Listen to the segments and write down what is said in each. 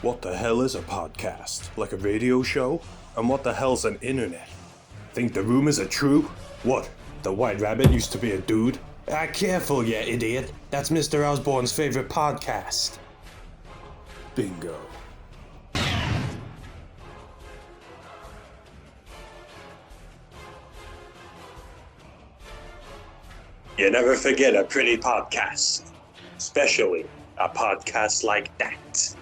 What the hell is a podcast? Like a radio show? And what the hell's an internet? Think the rumors are true? What? The White Rabbit used to be a dude? Ah, careful, you idiot. That's Mr. Osborne's favorite podcast. Bingo. You never forget a pretty podcast. Especially a podcast like that.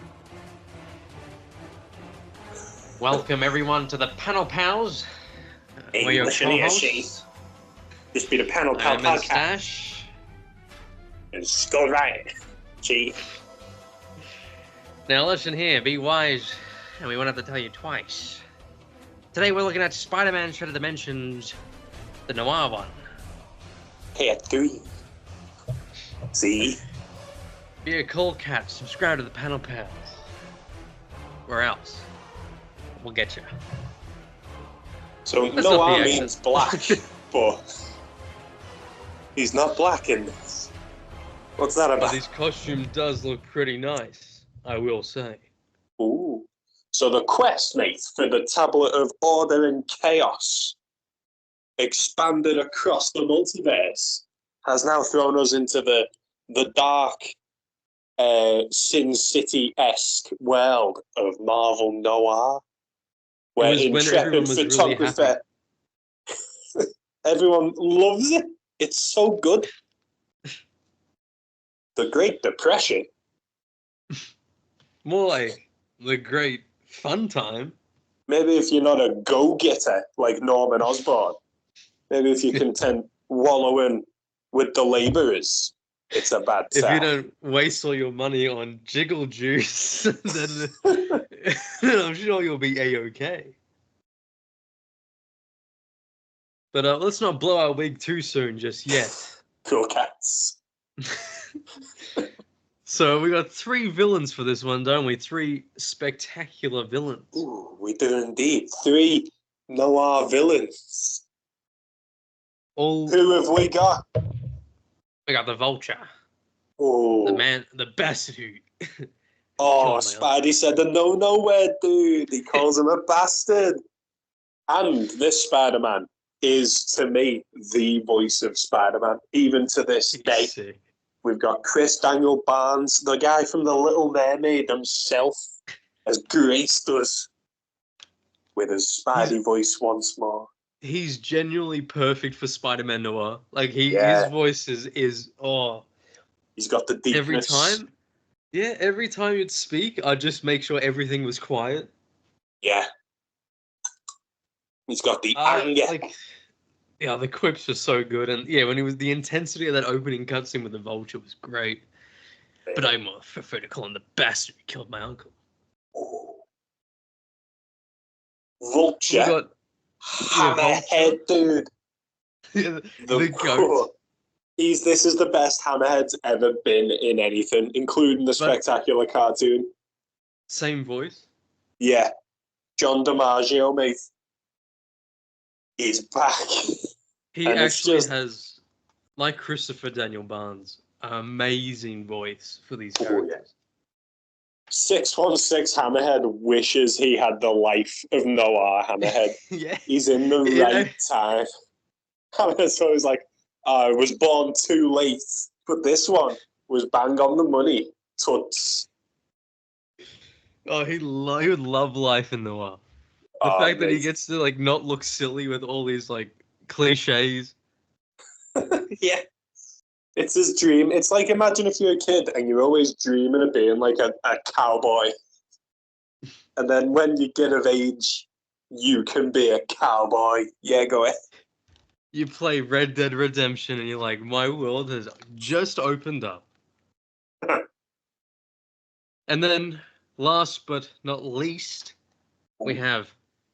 Welcome everyone to the Panel Pals. Hey, We're your listen here, co-hosts. This be the Panel Pal I'm podcast. Stash. And Skull right. See? Now listen here, be wise, and we won't have to tell you twice. Today we're looking at Spider-Man Shattered Dimensions, the Noir one. Here, 3. See? Be a cool cat, subscribe to the Panel Pals. Where else? We'll get you. So That's not Noir the means black, but he's not black in this. What's that But about? his costume does look pretty nice, I will say. Ooh. So the quest, mate, for the Tablet of Order and Chaos, expanded across the multiverse, has now thrown us into the dark, Sin City-esque world of Marvel Noir, where It was when everyone intrepid was really photographer, everyone loves it. It's so good. The Great Depression. More like the great fun time. Maybe if you're not a go-getter like Norman Osborn, maybe if you're content wallowing with the labourers, it's a bad If sell. you don't waste all your money on jiggle juice, then I'm sure you'll be A-okay. But let's not blow our wig too soon just yet. Cool cats. So we got 3 villains for this one, don't we? 3 spectacular villains. Ooh, we do indeed. 3 Noir villains. All Who have we got? we got the Vulture, Oh, the bastard who. oh, killed my Spidey said the no word, dude. He calls him a bastard. And this Spider-Man is, to me, the voice of Spider-Man, even to this He's day. sick. We've got Chris Daniel Barnes, the guy from The Little Mermaid himself, has graced us with his Spidey voice once more. He's genuinely perfect for Spider-Man Noir. Like Yeah. his voice is He's got the deepness. every time you'd speak, I'd just make sure everything was quiet. Yeah. He's got the anger. Yeah, the quips were so good, and yeah, when the intensity of that opening cutscene with the Vulture was great. But I more prefer to call him the bastard who killed my uncle. Oh. We Vulture. got Hammerhead, dude. the goat. This is the best Hammerhead's ever been in anything, including the spectacular cartoon. Same voice. Yeah. John DiMaggio, mate. He's back. He And actually has, like Christopher Daniel Barnes, an amazing voice for these characters. 616 Hammerhead wishes he had the life of Noir Hammerhead. Yeah. He's in the right time. Hammerhead's always like, I was born too late, but this one was bang on the money. Toots. Oh, he would love life in Noir. The fact that he gets to like not look silly with all these like cliches. Yeah. It's his dream. It's like, imagine if you're a kid and you're always dreaming of being like a cowboy. And then when you get of age, you can be a cowboy. Yeah, go ahead. You play Red Dead Redemption and you're like, my world has just opened up. And then, last but not least, we have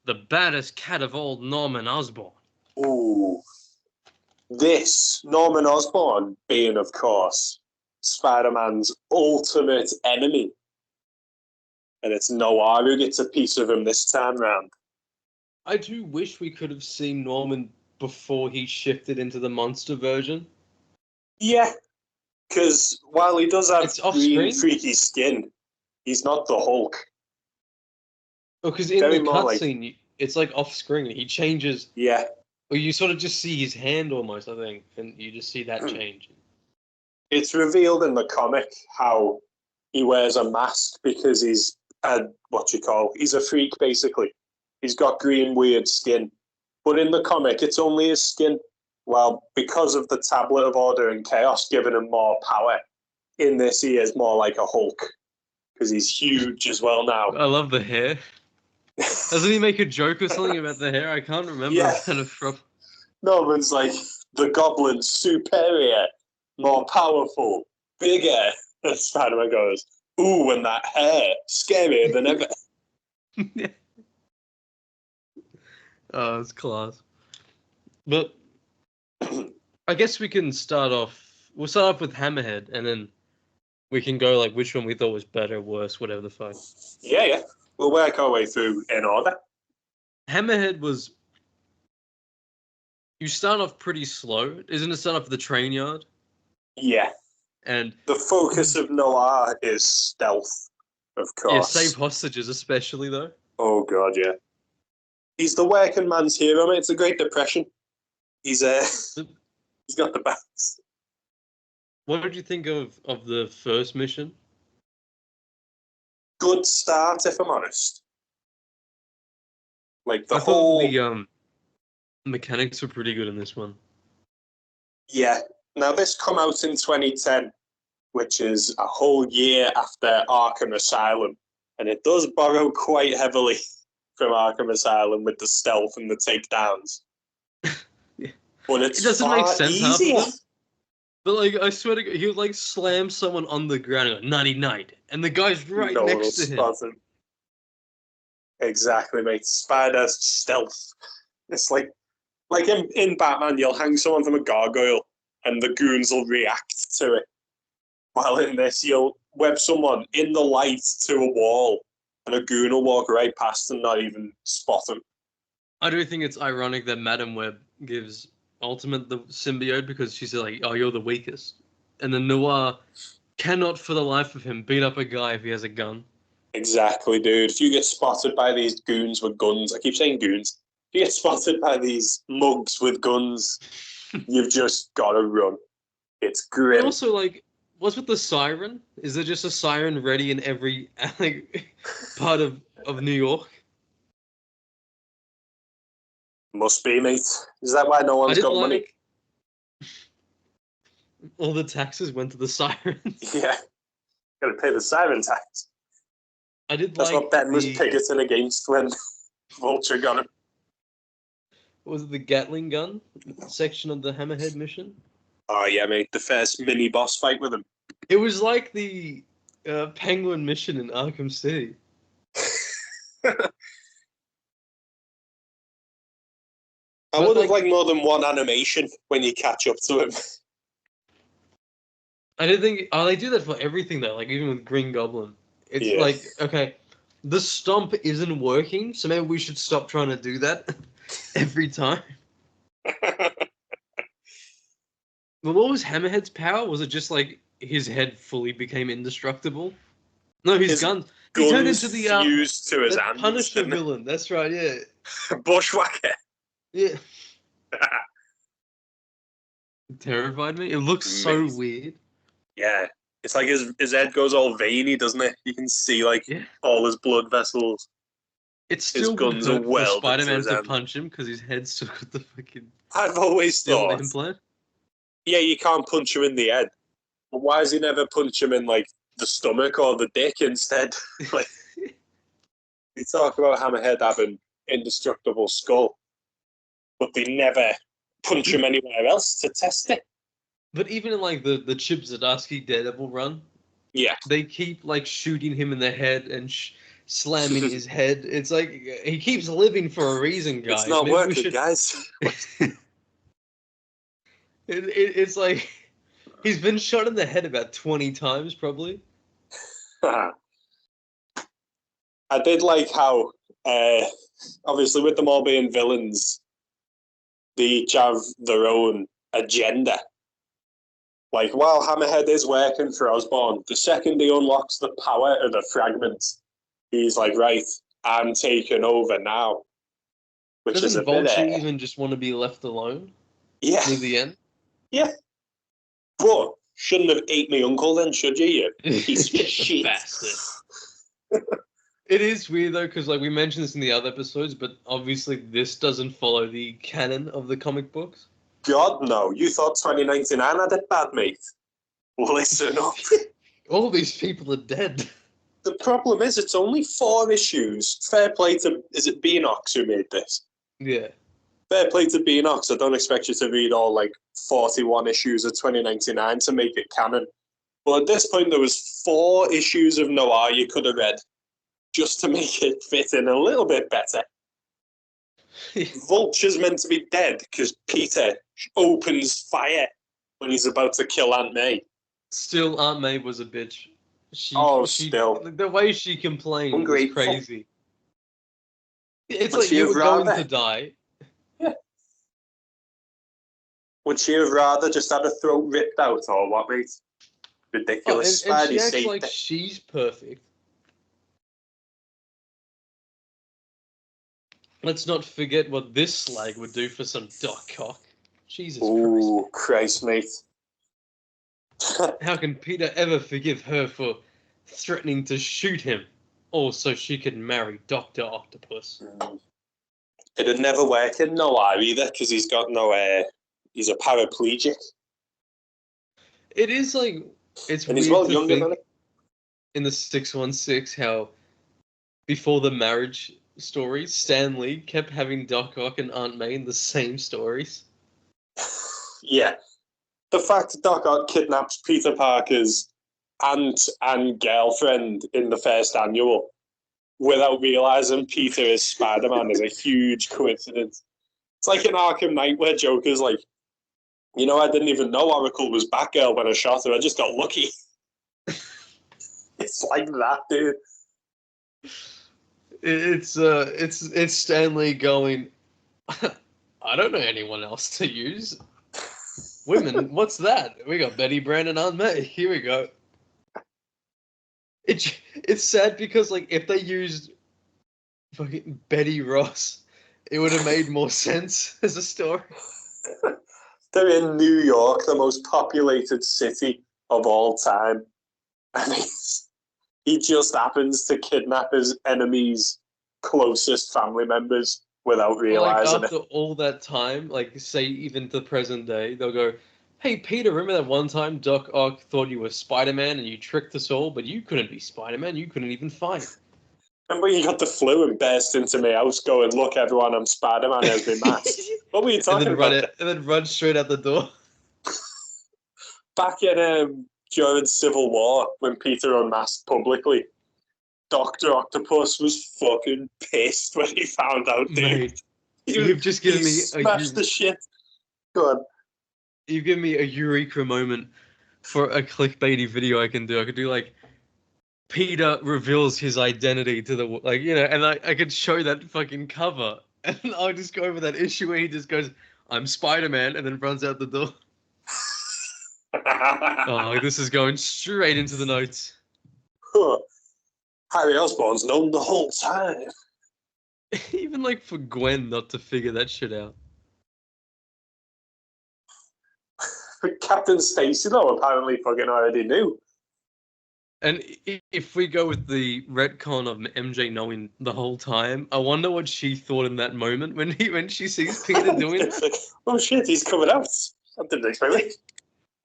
the baddest cat of all, Norman Osborn. Ooh. This, Norman Osborn, being, of course, Spider-Man's ultimate enemy. And it's Noir who gets a piece of him this time round. I do wish we could have seen Norman before he shifted into the monster version. Yeah, because while he does have It's off green, screen? freaky skin, he's not the Hulk. Oh, because in Very the more like, cutscene, it's like off screen. He changes, yeah. or you sort of just see his hand almost, I think, and you just see that change. It's revealed in the comic how he wears a mask because he's he's a freak basically. He's got green weird skin, but in the comic it's only his skin. Well, because of the Tablet of Order and Chaos giving him more power, in this he is more like a Hulk because he's huge as well now. I love the hair. Doesn't he make a joke or something about the hair? I can't remember. Yeah. Kind of from. Norman's like the Goblin, superior, more powerful, bigger. And Spider-Man goes, "Ooh, and that hair, scarier than ever." Oh, it's class. But I guess we can start off. We'll start off with Hammerhead, and then we can go like which one we thought was better, worse, whatever the fuck. Yeah. We'll work our way through in order. Hammerhead was. You start off pretty slow, isn't it? Start off at the train yard. Yeah. And the focus of Noir is stealth, of course. Yeah, save hostages especially though. Oh god, yeah. He's the working man's hero, mate. It's a Great Depression. He's he's got the backs. What did you think of the first mission? Good start, if I'm honest. Like I thought the mechanics were pretty good in this one. Yeah. Now this come out in 2010, which is a whole year after Arkham Asylum, and it does borrow quite heavily from Arkham Asylum with the stealth and the takedowns. Yeah. But it doesn't make sense easier. But like, I swear to God, he would like slam someone on the ground and go, "Nighty night," and the guy's right next to him. Exactly, mate. Spider stealth. It's like in Batman, you'll hang someone from a gargoyle and the goons will react to it. While in this, you'll web someone in the light to a wall and a goon will walk right past and not even spot him. I do think it's ironic that Madam Web gives Ultimate the symbiote because she's like, "Oh, you're the weakest," and then Noir cannot for the life of him beat up a guy if he has a gun. Exactly, dude. If you get spotted by these goons with guns, I keep saying goons. If you get spotted by these mugs with guns, you've just got to run. It's grim. And also, like, what's with the siren? Is there just a siren ready in every like, part of New York? Must be, mate. Is that why no one's got money? All the taxes went to the sirens. Yeah. Got to pay the siren tax. That's what Ben was picketing against when Vulture got him. Was it the Gatling gun section of the Hammerhead mission? Oh, yeah, mate. The first mini-boss fight with him. It was like the Penguin mission in Arkham City. I would have liked more than one animation when you catch up to him. I didn't think... Oh, they do that for everything, though. Like, even with Green Goblin. It's like, okay, the stomp isn't working, so maybe we should stop trying to do that every time. But what was Hammerhead's power? Was it just, like, his head fully became indestructible? No, his gun... He turned into the fused to his hands, Punisher villain. That's right, yeah. Bushwhacker. Yeah. It terrified me. It looks so weird. Yeah. It's like his head goes all veiny, doesn't it? You can see, like, all his blood vessels. It's still guns are welded for Spider-Man to punch him because his head's still got the fucking... I've always thought... implant. Yeah, you can't punch him in the head. But why does he never punch him in, like, the stomach or the dick instead? Like, you talk about Hammerhead having indestructible skull, but they never punch him anywhere else to test it. But even in, like, the Chip Zdarsky Daredevil run, they keep, like, shooting him in the head and slamming his head. It's like, he keeps living for a reason, guys. It's not working, guys. It's like, he's been shot in the head about 20 times, probably. I did like how, obviously with them all being villains, they each have their own agenda. Like, while Hammerhead is working for Osborn, the second he unlocks the power of the fragments, he's like, right, I'm taking over now. Which is Doesn't a bit, Vulture even just want to be left alone yeah, near the end? yeah. But shouldn't have ate my uncle then, should you piece of shit? Bastard. It is weird though, because like we mentioned this in the other episodes, but obviously this doesn't follow the canon of the comic books. God, no. You thought 2099 had it bad, mate. Listen up. All these people are dead. The problem is it's only 4 issues. Fair play to, is it Beenox who made this? Yeah. Fair play to Beenox. I don't expect you to read all like 41 issues of 2099 to make it canon. But at this point, there was 4 issues of Noir you could have read just to make it fit in a little bit better. Vulture's meant to be dead because Peter opens fire when he's about to kill Aunt May. Still, Aunt May was a bitch. Still. The way she complained Ungrateful. was crazy. It's Would like she you have were going rather? to die. Yeah. Would she have rather just had her throat ripped out or what, mate? Ridiculous. And she acts like she's perfect. Let's not forget what this slag would do for some Doc Cock. Jesus Christ, mate. How can Peter ever forgive her for threatening to shoot him? Or so she could marry Dr. Octopus. It'd never work in Noir either, because he's got no he's a paraplegic. It is like, it's and weird he's well to younger think than it. in the 616 how before the marriage stories, Stan Lee kept having Doc Ock and Aunt May in the same stories. Yeah. The fact that Doc Ock kidnaps Peter Parker's aunt and girlfriend in the first annual without realising Peter is Spider-Man is a huge coincidence. It's like in Arkham Knight where Joker's like, you know, I didn't even know Oracle was Batgirl when I shot her. I just got lucky. It's like that, dude. It's Stan Lee going, I don't know anyone else to use. Women, what's that? We got Betty Brand and Aunt May. Here we go. It's sad because like if they used fucking Betty Ross, it would have made more sense as a story. They're in New York, the most populated city of all time. And he just happens to kidnap his enemy's closest family members without realizing after all that time, like say even to the present day, they'll go, hey Peter, remember that one time Doc Ock thought you were Spider-Man and you tricked us all, but you couldn't be Spider-Man, you couldn't even fight. Remember you got the flu and burst into my house going, look everyone, I'm Spider-Man, there's my mask. What were you talking about? And then run straight out the door. Back in during Civil War, when Peter unmasked publicly, Dr. Octopus was fucking pissed when he found out, dude. Mate, you've just given me smashed the shit. Go on. You've given me a eureka moment for a clickbaity video I can do. I could do like Peter reveals his identity to the like, you know, and I could show that fucking cover, and I'll just go over that issue where he just goes, "I'm Spider-Man," and then runs out the door. Oh, this is going straight into the notes. Harry Osborn's known the whole time. Even like for Gwen not to figure that shit out. Captain Stacy, though, apparently fucking already knew. And if we go with the retcon of MJ knowing the whole time, I wonder what she thought in that moment when she sees Peter doing it. Like, oh shit, he's coming out. I didn't expect it.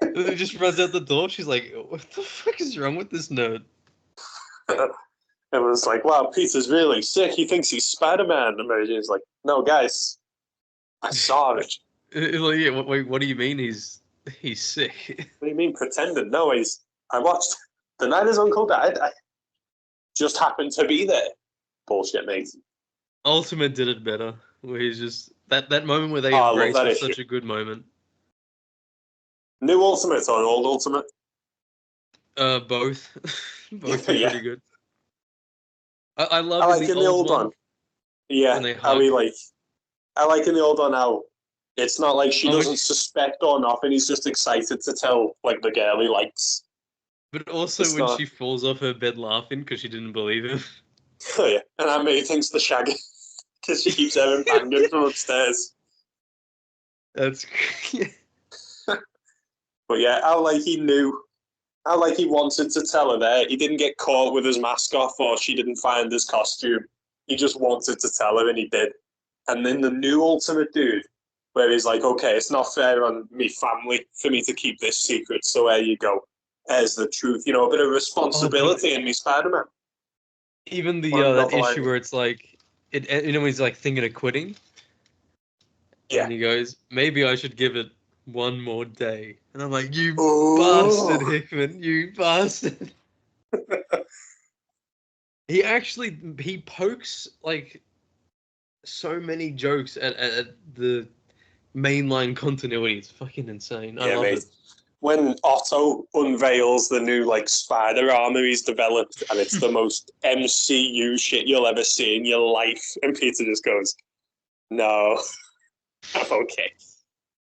And he just runs out the door. She's like, what the fuck is wrong with this nerd? It was like, wow, Peter's really sick. He thinks he's Spider-Man. And Mary Jane's like, no, guys, I saw it. Like, yeah, wait, what do you mean he's sick? What do you mean pretending? No, I watched the night his uncle died. I just happened to be there. Bullshit, mate. Ultimate did it better. Where he's just that moment where they embrace was such a good moment. New Ultimate or old Ultimate? Both. Both are pretty good. I love I like in the old one. Yeah, I like in the old one how it's not like she doesn't suspect or nothing. He's just excited to tell like the girl he likes. But also when she falls off her bed laughing because she didn't believe him. Oh yeah, and Aunt May thinks the shaggy because she keeps hearing banging from upstairs. That's But yeah, how like he knew, how like he wanted to tell her there. He didn't get caught with his mask off, or she didn't find his costume. He just wanted to tell her, and he did. And then the new Ultimate dude, where he's like, okay, it's not fair on me family for me to keep this secret, so there you go. There's the truth. You know, a bit of responsibility in me, Spider-Man. even the One that novel issue where it's like he's like thinking of quitting, Yeah. and he goes, maybe I should give it one more day, and I'm like, you bastard, Oh. Hickman, you bastard. He pokes like so many jokes at the mainline continuity. It's fucking insane. I Yeah, love mate. it. When Otto unveils the new like spider armor he's developed, and it's the most MCU shit you'll ever see in your life, and Peter just goes, "No, I'm okay."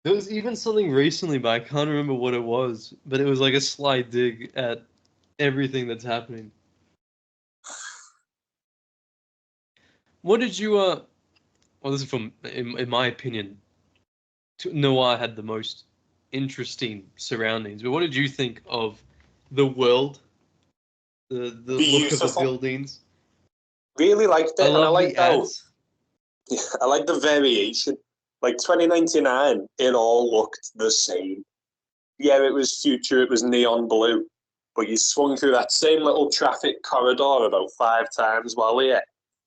There was even something recently, but I can't remember what it was. But it was like a sly dig at everything that's happening. What did you Well, this is from in my opinion, Noir had the most interesting surroundings. But what did you think of the world, the look of the Beautiful. buildings? Really liked it, I and I love liked the how ads. I like the variation. Like 2099, it all looked the same. Yeah, it was future, it was neon blue, but you swung through that same little traffic corridor about 5 times while here.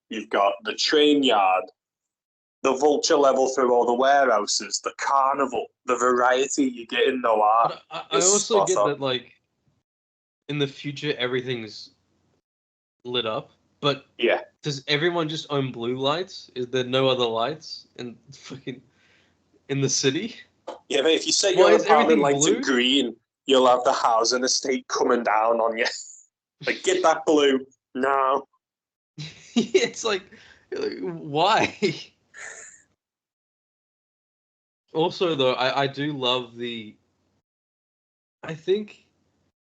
You've got the train yard, the Vulture level through all the warehouses, the carnival, the variety you get in Noir But I is also spot get on. that like in the future everything's lit up, but Yeah. does everyone just own blue lights? Is there no other lights in the city? Yeah, but if you set Why your is apartment everything light to blue? green, you'll have the housing estate coming down on you. Like, get that blue. No. It's like why? Also, though, I do love the. I think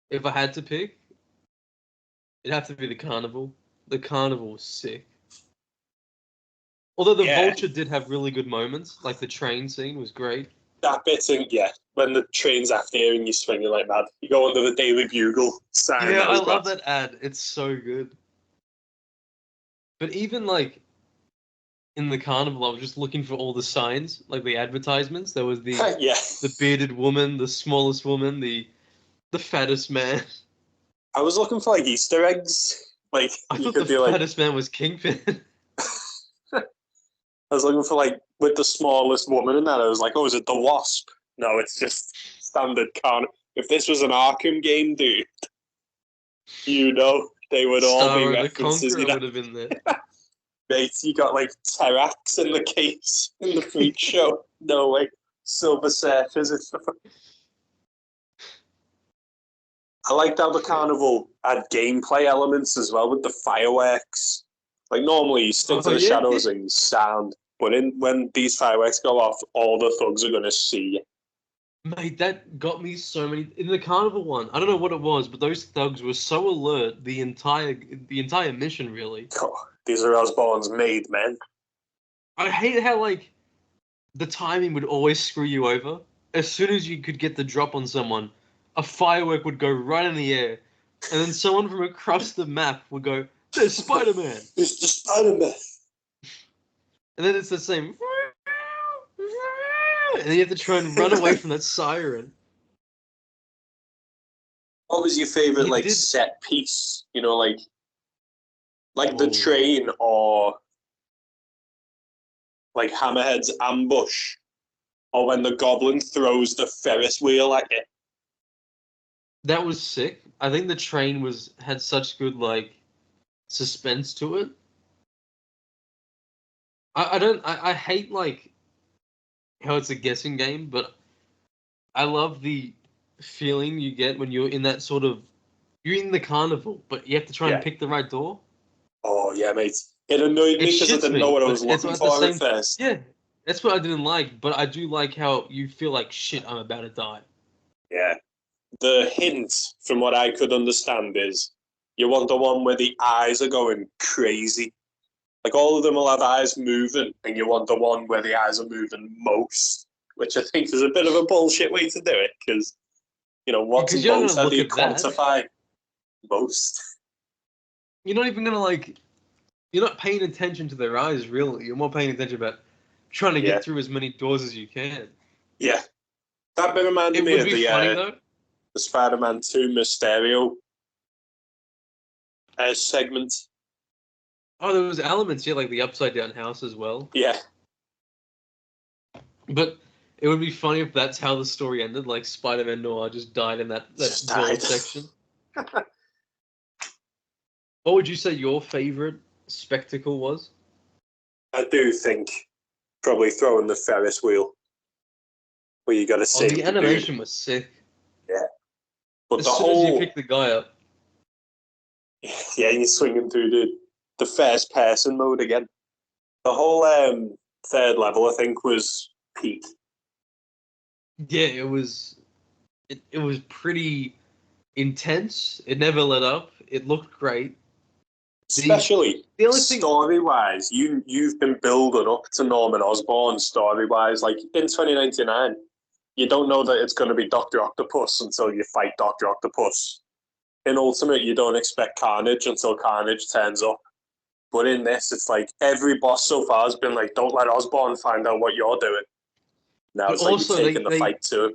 if I had to pick, it'd have to be the carnival. The carnival was sick. Although the Yeah. Vulture did have really good moments, like the train scene was great. That bit, in, yeah, when the train's after you and you're swinging like mad, you go under the Daily Bugle sign Yeah, that I was love got. that ad. It's so good. But even like in the carnival, I was just looking for all the signs, like the advertisements. There was Yeah. the bearded woman, the smallest woman, the fattest man. I was looking for like Easter eggs. Like, I you thought the could be like, fattest man was Kingpin. I was looking for like with the smallest woman in that. I was like, oh, is it the Wasp? No, it's just standard con. If this was an Arkham game, dude, you know, they would all be Starro the references. Conqueror You know, would have been there. mate, you got like Terrax in the case in the freak show. No way. Silver Surfers. I liked how the carnival had gameplay elements as well with the fireworks. Like normally you stick to Oh the yeah, shadows and you sound, but when these fireworks go off, all the thugs are gonna see you. mate, that got me so many in the carnival one. I don't know what it was, but those thugs were so alert the entire mission. Really, Oh, these are Osborne's made men. I hate how like the timing would always screw you over. As soon as you could get the drop on someone, a firework would go right in the air, and then someone from across the map would go, "There's Spider-Man," It's the Spider-Man. and then it's the same, and then you have to try and run away from that siren. What was your favorite He like did. set piece? You know, like the Oh, train or like Hammerhead's ambush, or when the Goblin throws the Ferris wheel at you. that was sick. I think the train had such good like suspense to it. I hate like how it's a guessing game, but I love the feeling you get when you're in that sort of you're in the carnival, but you have to try and Yeah. pick the right door. Oh yeah, mate. It annoyed It me because I shits didn't know me, what I but was it's looking at the for at same first. yeah. That's what I didn't like, but I do like how you feel like shit. I'm about to die. Yeah. The hint, from what I could understand, is You want the one where the eyes are going crazy. Like, all of them will have eyes moving, and you want the one where the eyes are moving most, which I think is a bit of a bullshit way to do it, because, what's Because you're not most? gonna How look do you at that. quantify most? You're not even gonna You're not paying attention to their eyes, really. You're more paying attention about trying to Yeah. get through as many doors as you can. Yeah. That bit reminded It me would of be funny though. the Spider-Man 2 Mysterio segment. Oh, there was elements, yeah, like the upside down house as well. Yeah. But it would be funny if that's how the story ended. Like Spider-Man Noir just died in that door section. What would you say your favorite spectacle was? I do think probably throwing the Ferris wheel, where you got to save The animation was sick. Yeah. But as the soon whole... as you pick the guy up. Yeah, you're swinging through the first person mode again. The whole third level, I think, was peak. Yeah, it was pretty intense. It never let up. It looked great. Especially story-wise, you've been building up to Norman Osborn story-wise. Like, in 2099, you don't know that it's going to be Dr. Octopus until you fight Dr. Octopus. In Ultimate, you don't expect Carnage until Carnage turns up. But in this, it's like every boss so far has been like, don't let Osborn find out what you're doing. Now it's like you're taking the fight to him.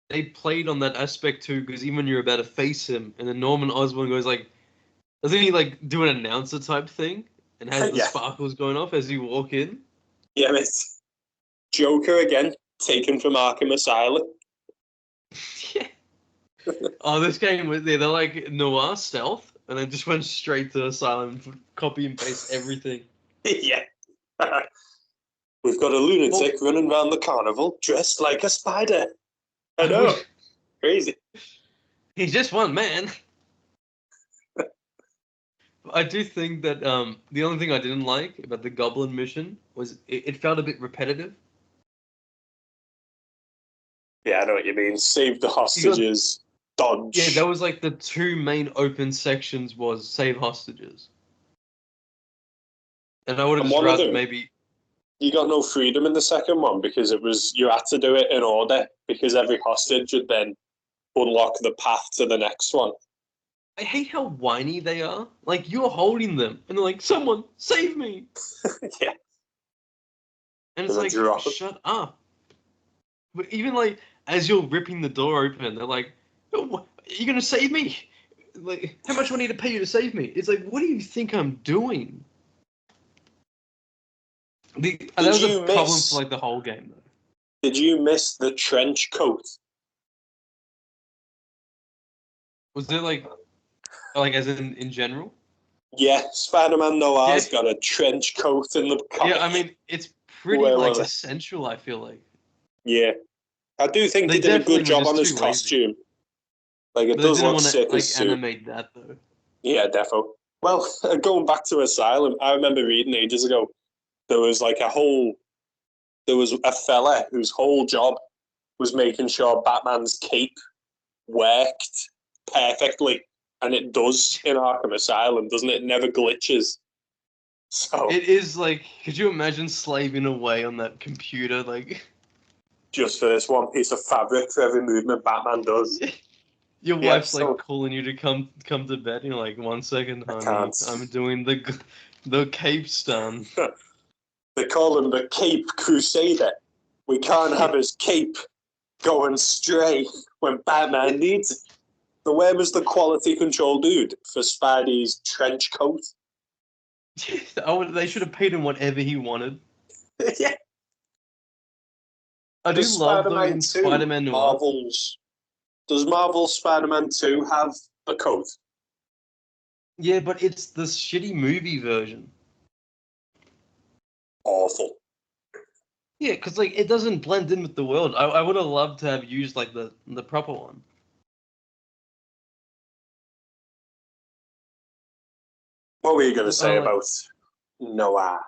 They played on that aspect too, because even when you're about to face him, and then Norman Osborn goes like, doesn't he like do an announcer type thing and has the sparkles going off as you walk in? Yeah, it's Joker again, taken from Arkham Asylum. Yeah. Oh, this game was they're like Noir stealth, and then just went straight to Asylum and copy and paste everything. Yeah. We've got a lunatic running around the carnival dressed like a spider. I know. Crazy. He's just one man. I do think that the only thing I didn't like about the Goblin mission was it felt a bit repetitive. Yeah, I know what you mean. Save the hostages, dodge. Yeah, that was like the two main open sections was save hostages. And I would have just rather maybe... You got no freedom in the second one because you had to do it in order because every hostage would then unlock the path to the next one. I hate how whiny they are. Like, you're holding them, and they're like, someone, save me! Yeah. And it's like, shut up. But even, like, as you're ripping the door open, they're like, oh, are you gonna save me? Like, how much do I need to pay you to save me? It's like, what do you think I'm doing? That was a problem for, like, the whole game, though. Did you miss the trench coat? Was there, like as in general? Yeah, Spider-Man Noir's got a trench coat in the comic. Yeah, I mean, it's pretty, essential, I feel like. Yeah. I do think they did a good job on his costume. Like, it does look sick as suit. Animate that, though. Yeah, defo. Well, going back to Asylum, I remember reading ages ago, there was a fella whose whole job was making sure Batman's cape worked perfectly. And it does in Arkham Asylum, doesn't it? It never glitches. So it is like, could you imagine slaving away on that computer, like, just for this one piece of fabric for every movement Batman does? Your wife's like calling you to come to bed. And you're like, 1 second, honey, I'm doing the cape stun. They call him the Cape Crusader. We can't have his cape going stray when Batman needs it. So where was the quality control dude for Spidey's trench coat? They should have paid him whatever he wanted. Yeah. I do love though in Spider-Man Noir. Does Marvel's Spider-Man 2 have the coat? Yeah, but it's the shitty movie version. Awful. Yeah, because like it doesn't blend in with the world. I would have loved to have used like the proper one. What were you going to say about Noir?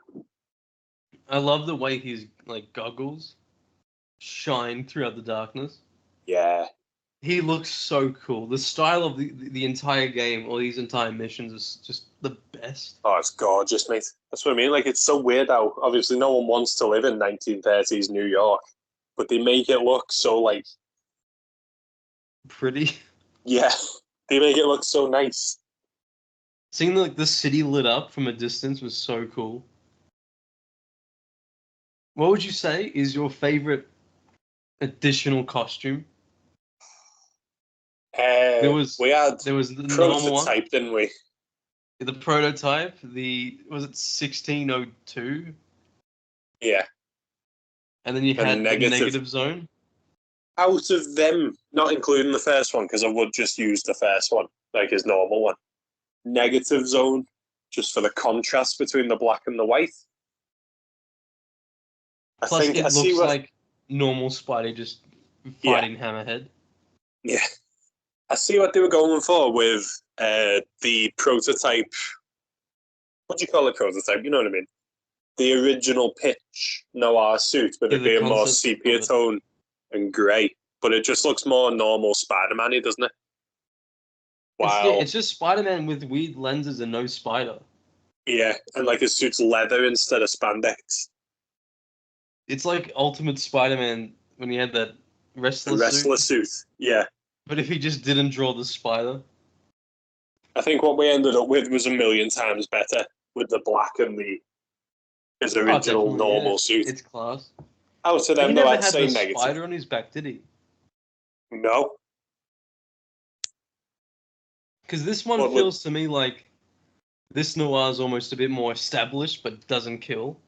I love the way his like goggles shine throughout the darkness. Yeah. He looks so cool. The style of the entire game, or these entire missions, is just the best. Oh, it's gorgeous, mate. That's what I mean. Like, it's so weird how, obviously, no one wants to live in 1930s New York, but they make it look so, like... Pretty. Yeah, they make it look so nice. Seeing like the city lit up from a distance was so cool. What would you say is your favorite additional costume? We had there was the normal one, prototype, didn't we? the prototype. Was it 1602? Yeah. And then you had the negative. negative zone. Out of them, not including the first one, because I would just use the first one, like his normal one. Negative zone, just for the contrast between the black and the white. Plus, it looks like normal Spidey just fighting Hammerhead. Yeah. I see what they were going for with the prototype. What do you call a prototype? You know what I mean? The original pitch Noir suit, with it being more sepia tone and grey. But it just looks more normal Spider-Man-y, doesn't it? Wow. It's just Spider-Man with weird lenses and no spider. Yeah, and like his suit's leather instead of spandex. It's like Ultimate Spider-Man when he had that wrestler suit. Yeah. But if he just didn't draw the spider. I think what we ended up with was a million times better with the black and his original normal suit. It's class. Oh, so then though, I'd say negative. He never had the spider on his back, did he? No. Because this one feels to me like this Noir is almost a bit more established, but doesn't kill.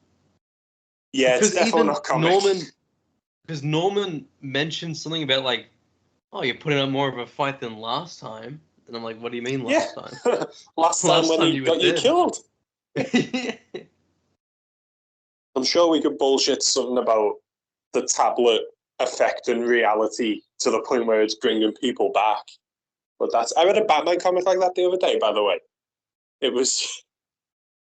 Yeah, it's definitely not comic. Because Norman mentioned something about like, oh, you're putting up more of a fight than last time. And I'm like, what do you mean last time? last time when he got you killed. I'm sure we could bullshit something about the tablet affecting reality to the point where it's bringing people back. But I read a Batman comic like that the other day, by the way. It was...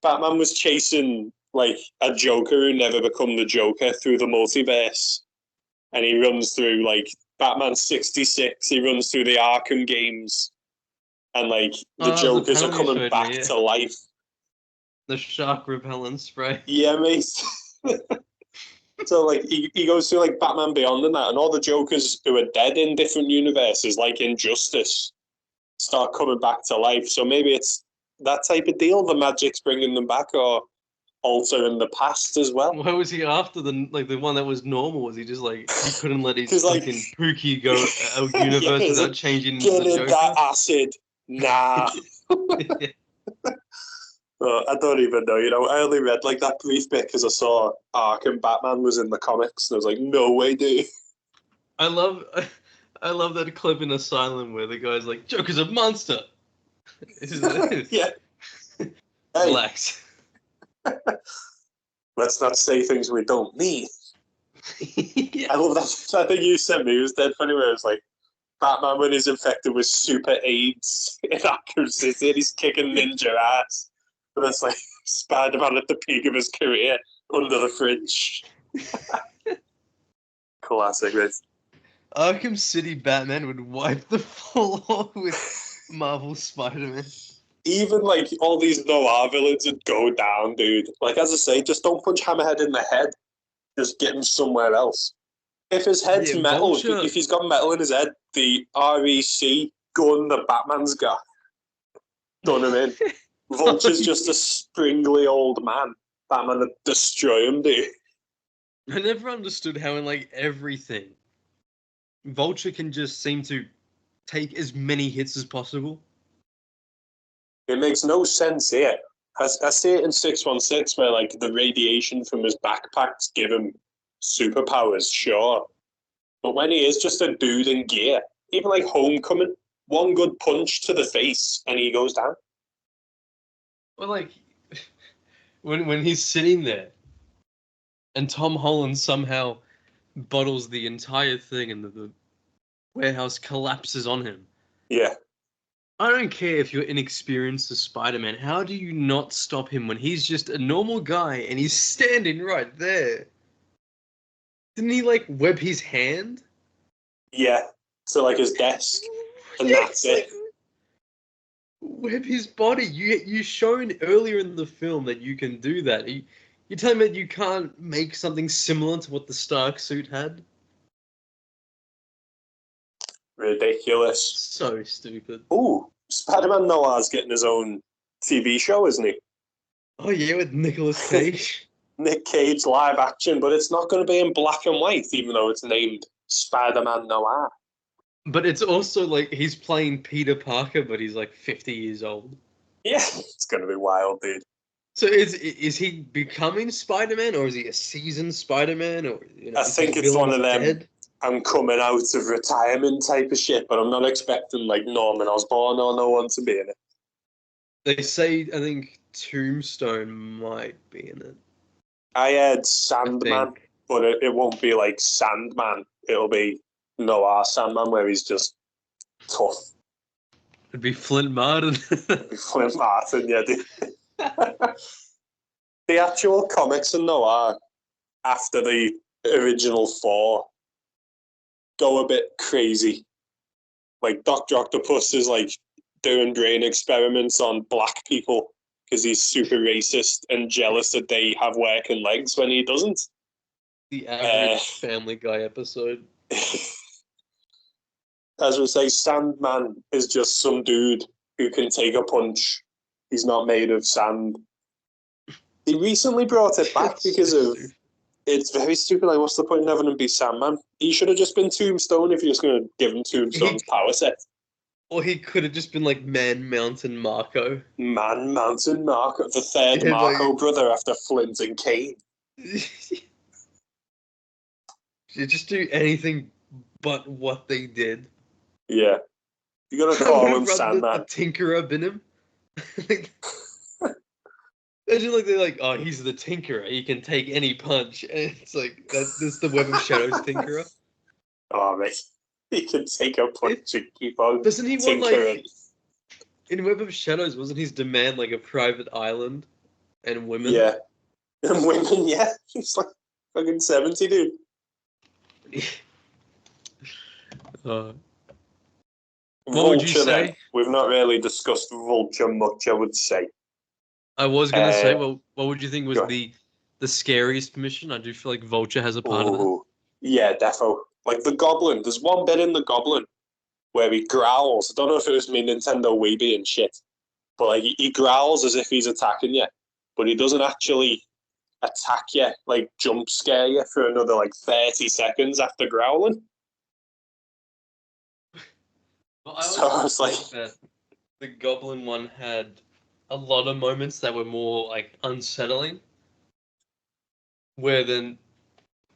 Batman was chasing, like, a Joker who never become the Joker through the multiverse. And he runs through, like, Batman 66. He runs through the Arkham games. And, like, the Jokers are coming back to life. The shark repellent spray. Yeah, mate. So, like, he goes through, like, Batman Beyond and that, and all the Jokers who are dead in different universes, like Injustice, start coming back to life. So maybe it's that type of deal. The magic's bringing them back, or altering the past as well. Why was he after the one that was normal? Was he just like he couldn't let his fucking Pookie go out universe without changing the Joker? That acid, nah. I don't even know. You know, I only read like that brief bit because I saw Arkham Batman was in the comics, and I was like, no way, dude. I love that clip in Asylum where the guy's like, Joker's a monster. Yeah. Relax. Let's not say things we don't mean. Yeah. I love that thing you sent me. It was dead funny where it was like, Batman when he's infected with super AIDS in Arkham City and he's kicking ninja ass. But that's like Spider-Man at the peak of his career under the fridge. Classic, right? Arkham City Batman would wipe the floor with Marvel Spider-Man. Even like all these Noir villains would go down, dude. Like as I say, just don't punch Hammerhead in the head. Just get him somewhere else. If his head's metal, Vulture. If he's got metal in his head, the REC gun that Batman's got. Don't know what I mean? Vulture's just a springly old man. Batman would destroy him, dude. I never understood how in like everything, Vulture can just seem to take as many hits as possible. It makes no sense here. I see it in 616 where like the radiation from his backpacks give him superpowers, sure. But when he is just a dude in gear, even like Homecoming, one good punch to the face and he goes down. Well, like, when he's sitting there and Tom Holland somehow bottles the entire thing and the warehouse collapses on him. Yeah. I don't care if you're inexperienced as Spider-Man. How do you not stop him when he's just a normal guy and he's standing right there? Didn't he, like, web his hand? Yeah. to like his desk, and that's it. With his body, you shown earlier in the film that you can do that. You're telling me that you can't make something similar to what the Stark suit had? Ridiculous. So stupid. Ooh, Spider-Man Noir's getting his own TV show, isn't he? Oh yeah, with Nicolas Cage. Nick Cage live action, but it's not going to be in black and white, even though it's named Spider-Man Noir. But it's also like he's playing Peter Parker, but he's like 50 years old. Yeah, it's going to be wild, dude. So is he becoming Spider-Man, or is he a seasoned Spider-Man, or I think it's one of them. Dead? I'm coming out of retirement type of shit, but I'm not expecting like Norman Osborn or no one to be in it. They say I think Tombstone might be in it. I heard Sandman, but it won't be like Sandman. It'll be Noir Sandman, where he's just tough. It'd be Flint Martin. It'd be Flint Martin, yeah. The actual comics in Noir, after the original 4, go a bit crazy. Like Dr. Octopus is like doing brain experiments on black people because he's super racist and jealous that they have working legs when he doesn't. The average Family Guy episode. As we say, Sandman is just some dude who can take a punch. He's not made of sand. They recently brought it back because of... It's very stupid. Like, what's the point in having him be Sandman? He should have just been Tombstone if you're just going to give him Tombstone's power set. Or he could have just been like Man Mountain Marco. Man Mountain Marco. The third Marco brother after Flint and Kane. You just do anything but what they did. Yeah. You're going to call him Sandman. The Tinkerer in him. Imagine like they're like, oh, he's the Tinkerer. He can take any punch. And it's like, that's the Web of Shadows Tinkerer. Oh, mate. He can take a punch and keep on Doesn't he tinkering. want, like... In Web of Shadows, wasn't his demand like a private island? And women? Yeah. And women, yeah. He's like fucking 70, dude. What Vulture, would you say? Then. We've not really discussed Vulture much, I would say. I was going to say, well, what would you think was the scariest mission? I do feel like Vulture has a part of it. Yeah, defo. Like the Goblin. There's one bit in the Goblin where he growls. I don't know if it was me Nintendo Wii being shit, but like he growls as if he's attacking you, but he doesn't actually attack you, like jump scare you for another like 30 seconds after growling. Well, I was like that the Goblin one had a lot of moments that were more like unsettling, where then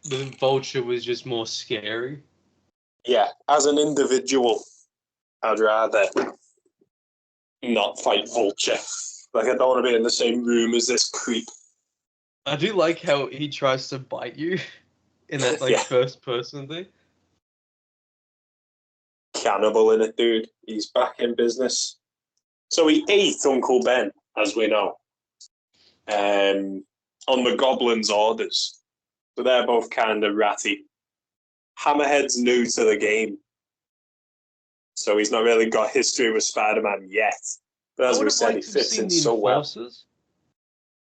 the Vulture was just more scary. Yeah, as an individual, I'd rather not fight Vulture. Like, I don't want to be in the same room as this creep. I do like how he tries to bite you in that like first person thing. Cannibal in it, dude. He's back in business. So he ate Uncle Ben, as we know, on the Goblin's orders. So they're both kind of ratty. Hammerhead's new to the game, so he's not really got history with Spider-Man yet. But as we said, he fits in so well.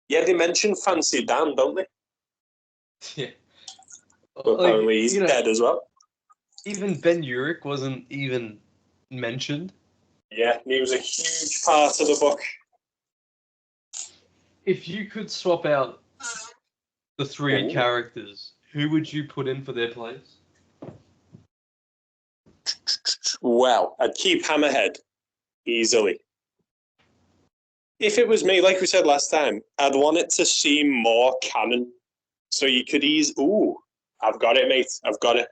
Yeah, they mention Fancy Dan, don't they? Yeah. But apparently he's dead as well. Even Ben Urich wasn't even mentioned. Yeah, he was a huge part of the book. If you could swap out the 3 characters, who would you put in for their place? Well, I'd keep Hammerhead easily. If it was me, like we said last time, I'd want it to seem more canon. So you could ease... Ooh, I've got it, mate. I've got it.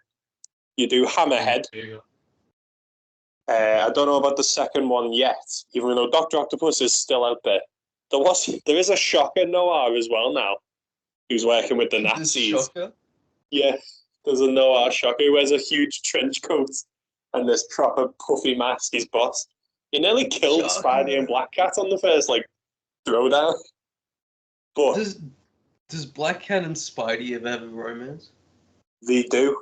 You do Hammerhead. I don't know about the second one yet, even though Dr. Octopus is still out there. There is a Shocker Noir as well now, who's working with the Nazis. Shocker? Yeah, there's a Noir Shocker who wears a huge trench coat and this proper puffy mask, his boss. He nearly killed Spidey and Black Cat on the first, throwdown. But does Black Cat and Spidey ever have a romance? They do.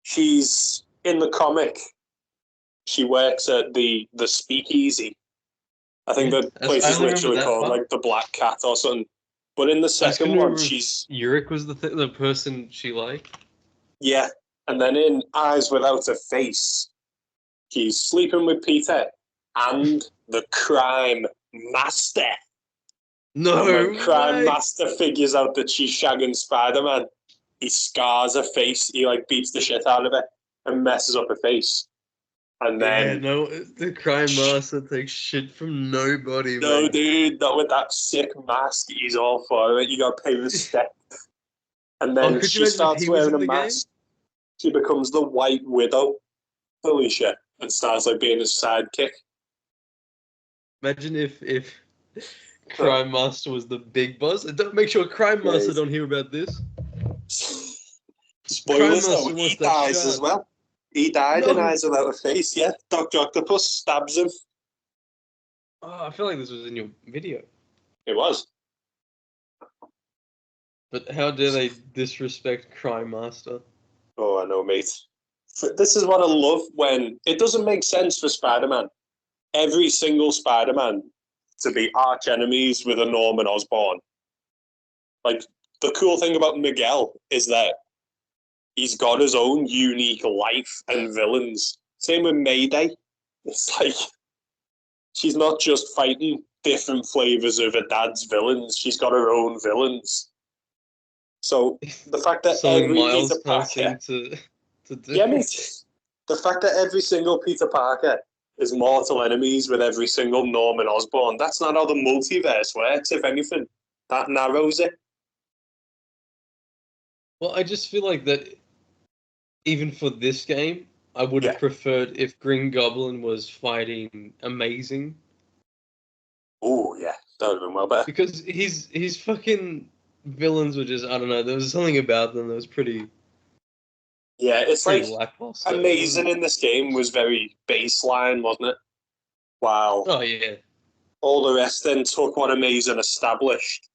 She's in the comic, she works at the speakeasy. I think the place I is only remember literally that called part. like the Black Cat or something. But in the I just second couldn't one, remember if she's Yurik was the person she liked. yeah. And then in Eyes Without a Face, he's sleeping with Peter and the crime master. No And when Crime way. Master figures out that she's shagging Spider-Man, he scars her face. He like beats the shit out of her and messes up her face. And Yeah, then no, the crime master takes shit from nobody, no, man. dude, not with that sick mask. He's all for it. You gotta pay respect. And Oh, then could you she imagine if starts he was wearing in a the game? mask. She becomes the White Widow, Felicia, and starts like being his sidekick. Imagine if Crime Master was the big boss. Don't make sure Crime Master don't hear about this. Crime Spoilers though, Master wants he that dies shot. as well. He died in No. Eyes Without a Face, yeah. Dr. Octopus stabs him. Oh, I feel like this was in your video. It was. But how dare they disrespect Crime Master? Oh, I know, mate. This is what I love when it doesn't make sense for Spider-Man. Every single Spider-Man to be arch enemies with a Norman Osborn. Like, the cool thing about Miguel is that he's got his own unique life and villains. Same with Mayday. It's like she's not just fighting different flavors of her dad's villains. She's got her own villains. So the fact that Something every Miles Peter can't seem Parker, to do. yeah, mate. The fact that every single Peter Parker is mortal enemies with every single Norman Osborn. That's not how the multiverse works. If anything, that narrows it. Well, I just feel like that even for this game, I would have Yeah. preferred if Green Goblin was fighting Amazing. Oh yeah, that would have been well better. Because his fucking villains were just, I don't know, there was something about them that was pretty Yeah, it's like lackluster. Amazing in this game was very baseline, wasn't it? Wow. Oh yeah. All the rest then took what Amazing established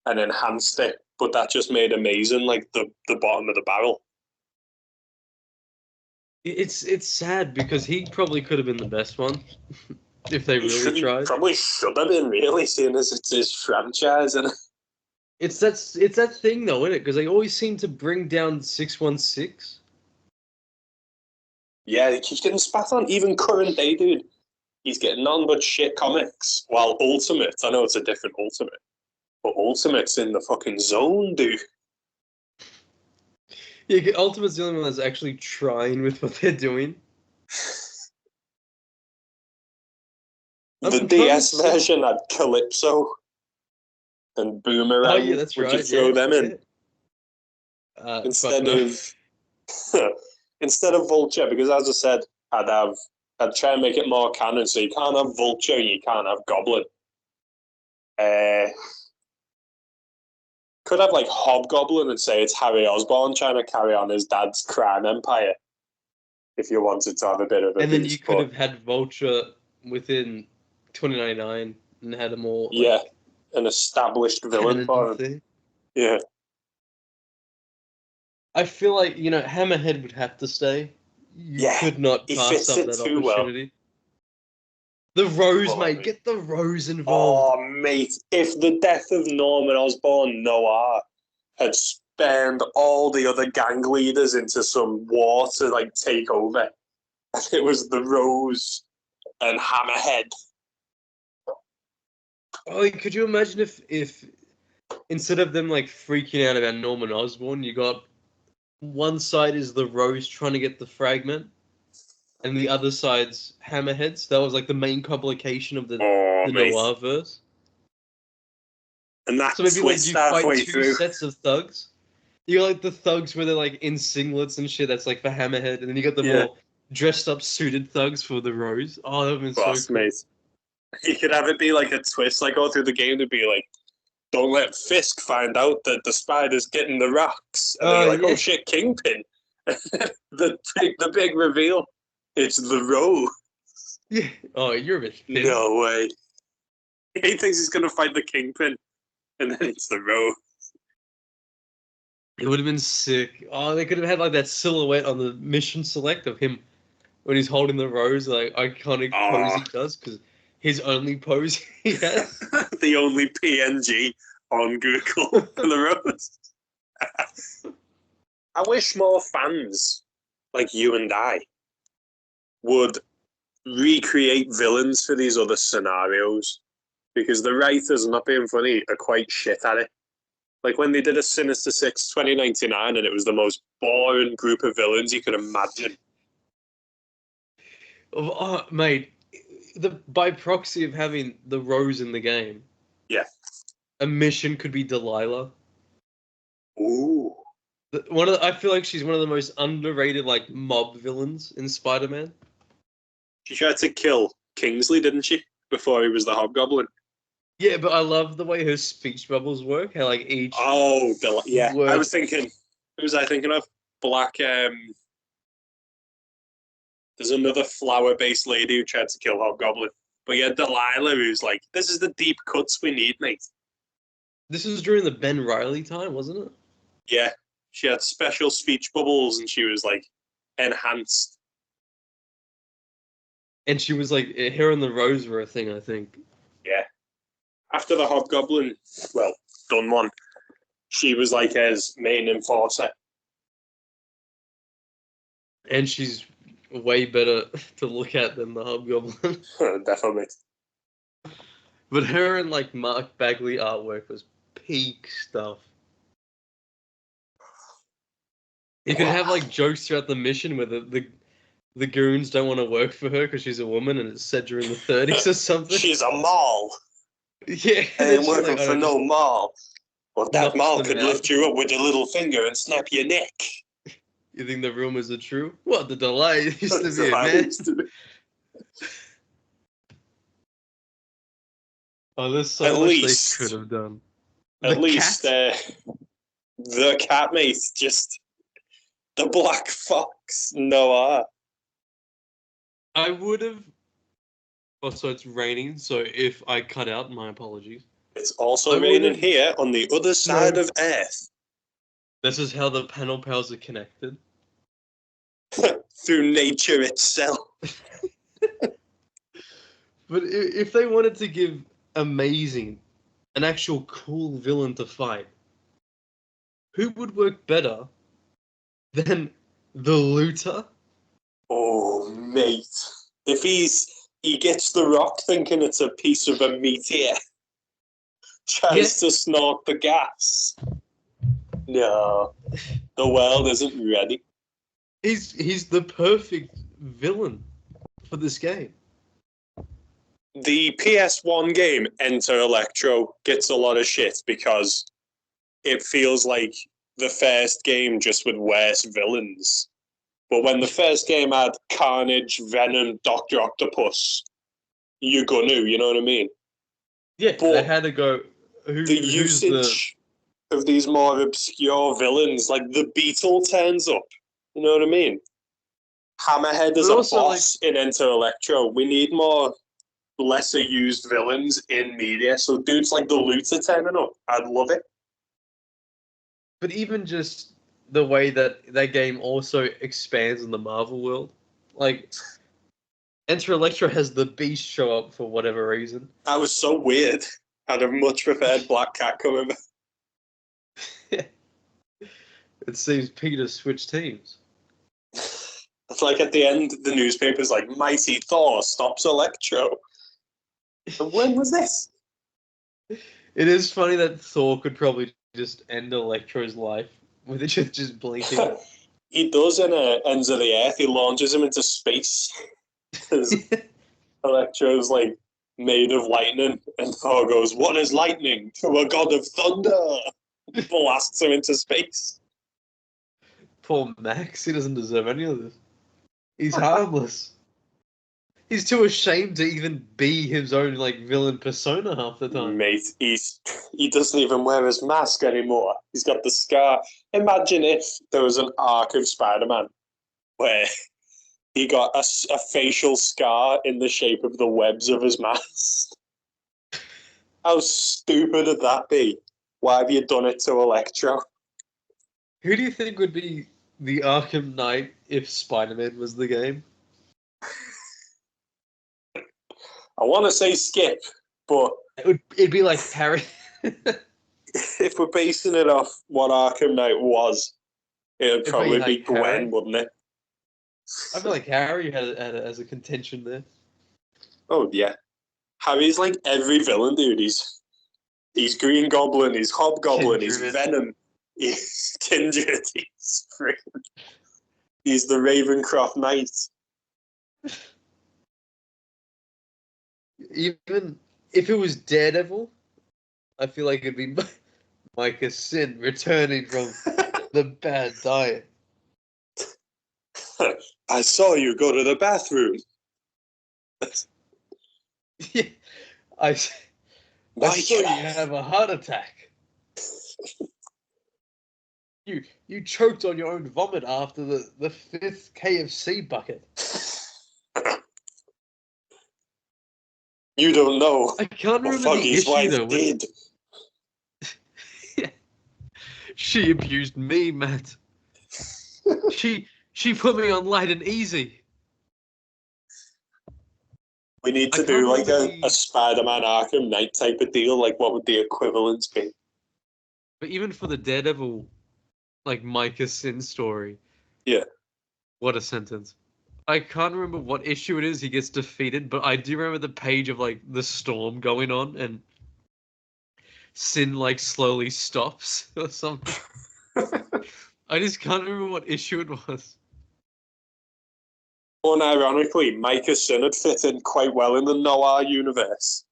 and enhanced it, but that just made Amazing like the bottom of the barrel. It's sad because he probably could have been the best one if they really He tried. probably should have been, really, seeing as it's his franchise. And It's that thing though, isn't it? Because they always seem to bring down 616. yeah, he keeps getting spat on. Even current day, dude, he's getting none but shit comics. While Ultimate, I know it's a different Ultimate, but Ultimate's in the fucking zone, dude. Yeah, Ultimate's the only one that's actually trying with what they're doing. The DS version had Calypso and Boomerang. Oh yeah, that's Would right. you throw them in Instead no. instead of Vulture? Because as I said, I'd try and make it more canon. So you can't have Vulture, you can't have Goblin. Could have like Hobgoblin and say it's Harry Osborn trying to carry on his dad's crime empire. If you wanted to have a bit of a And then boost, you could have had Vulture within 2099 and had a more yeah, an established villain for him. thing. Yeah. I feel like, Hammerhead would have to stay. You could not he pass fits up it that too well. opportunity. The Rose, Well, mate. Get the Rose involved. Oh, mate, if the death of Norman Osborn, Noir, had spanned all the other gang leaders into some war to, like, take over, and it was the Rose and Hammerhead. Oh, could you imagine if instead of them, like, freaking out about Norman Osborn, you got one side is the Rose trying to get the fragment, and the other side's Hammerheads. That was, like, the main complication of the Noir verse. And that So maybe like twist you fight halfway two through. sets of thugs. You got like the thugs where they're like in singlets and shit. That's like for Hammerhead, and then you got the more dressed up, suited thugs for the Rose. Oh, that would have been so cool. Mate. You could have it be like a twist, like all through the game to be like, don't let Fisk find out that the spider's getting the rocks. And then you're like, oh shit, Kingpin. the big reveal. It's the Rose. Yeah. Oh, you're a bit thin. No way. He thinks he's going to fight the Kingpin, and then it's the Rose. It would have been sick. Oh, they could have had like that silhouette on the mission select of him when he's holding the rose, like iconic pose he does, because his only pose he has. The only PNG on Google for the rose. I wish more fans like you and I would recreate villains for these other scenarios, because the writers, not being funny, are quite shit at it. Like when they did a Sinister Six 2099 and it was the most boring group of villains you could imagine. Oh, mate, by proxy of having the rose in the game, yeah, a mission could be Delilah. Ooh. I feel like she's one of the most underrated like mob villains in Spider-Man. She tried to kill Kingsley, didn't she? Before he was the Hobgoblin. Yeah, but I love the way her speech bubbles work. How like each yeah. word... I was thinking, who was I thinking of? Black. There's another flower-based lady who tried to kill Hobgoblin. But yeah, Delilah, who's like, this is the deep cuts we need, mate. This was during the Ben Reilly time, wasn't it? Yeah, she had special speech bubbles and she was like enhanced. And she was like, her and the rose were a thing, I think. Yeah. After the Hobgoblin, well, done one, she was like his main enforcer. And she's way better to look at than the Hobgoblin. Definitely. But her and like Mark Bagley artwork was peak stuff. You could have like jokes throughout the mission where the goons don't want to work for her because she's a woman and it's set during the 30s or something. She's a mall. Yeah. I ain't working for no mall. Well, that mall could lift you up with a little finger and snap your neck. You think the rumors are true? What, the delay used to be a man? Oh, there's so much they could have done. At least the cat, mate, just the black fox, Noir. I would have... Also, it's raining, so if I cut out, my apologies. It's also raining here on the other side of Earth. This is how the panel pals are connected. Through nature itself. But if they wanted to give amazing, an actual cool villain to fight, who would work better than the Looter? Oh, mate. If he gets the rock thinking it's a piece of a meteor, tries to snort the gas. No, the world isn't ready. He's the perfect villain for this game. The PS1 game, Enter Electro, gets a lot of shit because it feels like the first game just with worse villains. But when the first game had Carnage, Venom, Dr. Octopus, you're gonna, you know what I mean? Yeah, but they had to go... the usage of these more obscure villains, like the Beetle turns up, you know what I mean? Hammerhead is a boss in Enter Electro. We need more lesser used villains in media. So dudes like the Looter turning up, I'd love it. But even just the way that game also expands in the Marvel world, like Enter Electro has the Beast show up for whatever reason. That was so weird. I'd have much preferred Black Cat coming back. It seems Peter switched teams. It's like at the end, the newspaper's like, Mighty Thor stops Electro. And when was this? It is funny that Thor could probably just end Electro's life with it just blinking. He does in Ends of the Earth. He launches him into space. Because Electro's like made of lightning. And Thor goes, what is lightning? To a god of thunder. Blasts him into space. Poor Max. He doesn't deserve any of this. He's harmless. He's too ashamed to even be his own like villain persona half the time. Mate, he doesn't even wear his mask anymore. He's got the scar. Imagine if there was an arc of Spider-Man where he got a facial scar in the shape of the webs of his mask. How stupid would that be? Why have you done it to Electro? Who do you think would be the Arkham Knight if Spider-Man was the game? I want to say Skip, but It'd be like Harry. if we're basing it off what Arkham Knight was, it'd probably be Gwen, Harry. wouldn't it? I feel like Harry had as a contention there. Oh yeah, Harry's like every villain, dude. He's Green Goblin, he's Hobgoblin, he's Venom, he's Kindred, he's the Ravencroft Knight. Even if it was Daredevil, I feel like it'd be Micah Sin returning from the bad diet. I saw you go to the bathroom. Yeah, I saw you have a heart attack. You choked on your own vomit after the fifth KFC bucket. You don't know. I can't remember the issue though. Did. Yeah. She abused me, Matt. She put me on light and easy. We need to do like a Spider-Man Arkham Knight type of deal. Like, what would the equivalence be? But even for the Daredevil, like Micah Sin story. Yeah. What a sentence. I can't remember what issue it is he gets defeated, but I do remember the page of like the storm going on and Sin like slowly stops or something. I just can't remember what issue it was. Unironically, Micah Sin had fit in quite well in the Noir universe.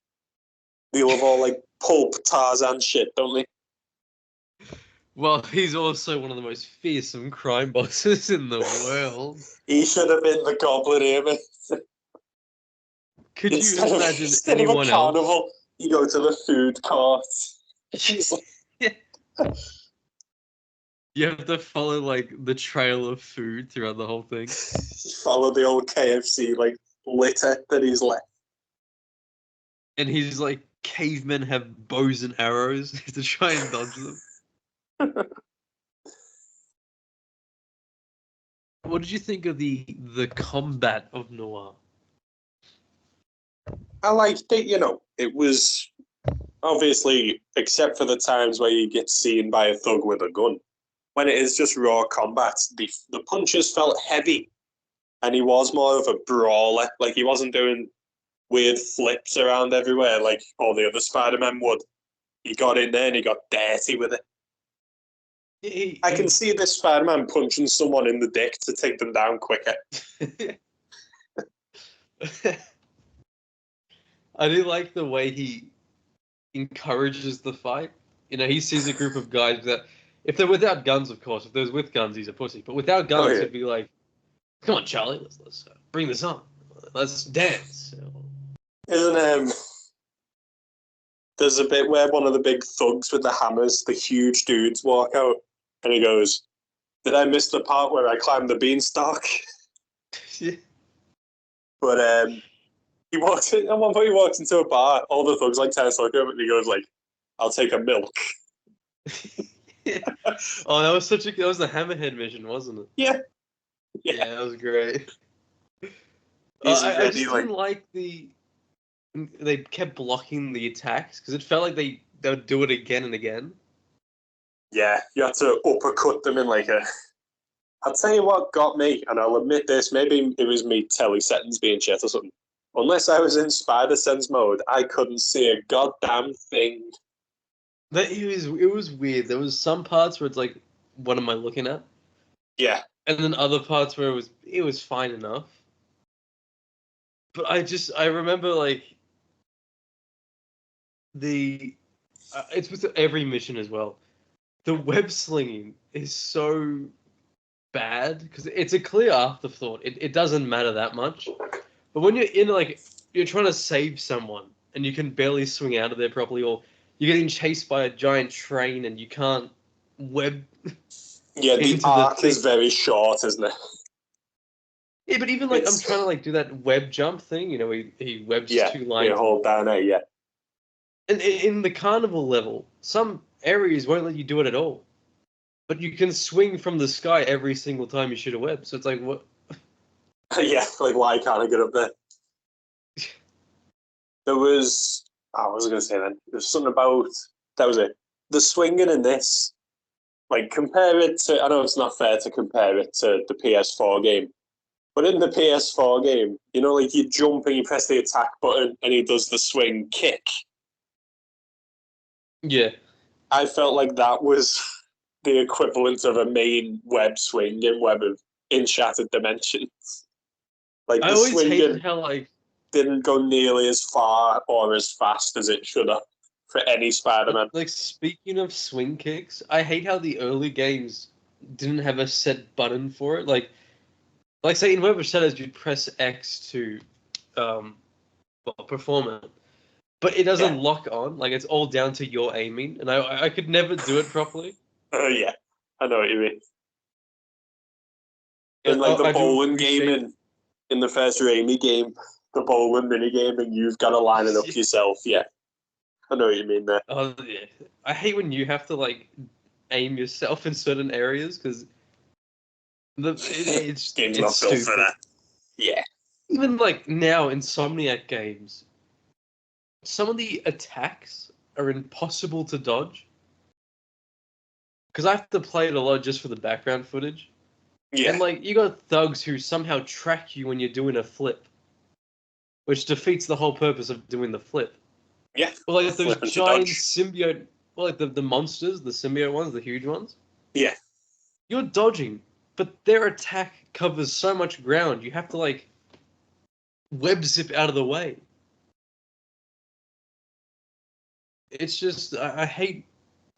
They love all like pulp Tarzan shit, don't they? Well, he's also one of the most fearsome crime bosses in the world. He should have been the Goblin here, mate. Could you imagine anyone of a carnival, else? You go to the food court. Yeah. You have to follow like the trail of food throughout the whole thing. Follow the old KFC like litter that he's left. And he's like, cavemen have bows and arrows to try and dodge them. What did you think of the combat of Noir? I liked it, you know. It was obviously, except for the times where you get seen by a thug with a gun. When it is just raw combat, the punches felt heavy. And he was more of a brawler. Like, he wasn't doing weird flips around everywhere like all the other Spider-Men would. He got in there and he got dirty with it. I can see this Spider-Man punching someone in the dick to take them down quicker. I do like the way he encourages the fight. You know, he sees a group of guys that, if they're without guns, of course. If they're with guns, he's a pussy. But without guns, he'd be like, "Come on, Charlie, let's bring this on. Let's dance." Isn't there's a bit where one of the big thugs with the hammers, the huge dudes, walk out, and he goes, "Did I miss the part where I climbed the beanstalk?" Yeah. But he walks in, at one point he walks into a bar, all the thugs like trying to look over, and he goes like, "I'll take a milk." Yeah. Oh, that was that was the Hammerhead mission, wasn't it? Yeah. Yeah, that was great. I just didn't like they kept blocking the attacks because it felt like they would do it again and again. Yeah, you had to uppercut them in like a... I'll tell you what got me, and I'll admit this, maybe it was me telly settings being shit or something. Unless I was in Spider-Sense mode, I couldn't see a goddamn thing. It was weird. There was some parts where it's like, what am I looking at? Yeah. And then other parts where it was fine enough. But I remember like it's with every mission as well. The web slinging is so bad because it's a clear afterthought. It doesn't matter that much. But when you're in like you're trying to save someone and you can barely swing out of there properly, or you're getting chased by a giant train and you can't web. Yeah, the arc is very short, isn't it? Yeah, but even like I'm trying to like do that web jump thing, you know, he webs 2 lines. Yeah, hold down there, yeah. And in the carnival level, some areas won't let you do it at all. But you can swing from the sky every single time you shoot a web. So it's like, what? Yeah, like why can't I get up there? There was, what was I going to say then? There's something about, that was it. The swinging in this, like compare it to, I know it's not fair to compare it to the PS4 game, but in the PS4 game, you know, like you jump and you press the attack button and he does the swing kick. Yeah. I felt like that was the equivalent of a main web swing in Shattered Dimensions. Like I the always hated swinging how, like, didn't go nearly as far or as fast as it should have for any Spider-Man. like speaking of swing kicks, I hate how the early games didn't have a set button for it. Like say in Web of Shadows, you'd press X to, perform it, but it doesn't lock on. Like it's all down to your aiming, and I could never do it properly. Oh yeah, I know what you mean. In But like the I do bowling appreciate... game in the first Raimi game, the bowling mini game, and you've got to line it up yourself. Yeah, I know what you mean there. Oh yeah, I hate when you have to like aim yourself in certain areas because Game's it's not built for stupid. that. Yeah. Even like now, Insomniac games, some of the attacks are impossible to dodge because I have to play it a lot just for the background footage. Yeah. And like you got thugs who somehow track you when you're doing a flip, which defeats the whole purpose of doing the flip. Yeah. Or like those Flipping to giant dodge. symbiote, well, like the monsters, the symbiote ones, the huge ones. Yeah. You're dodging, but their attack covers so much ground. You have to like web zip out of the way. It's just I hate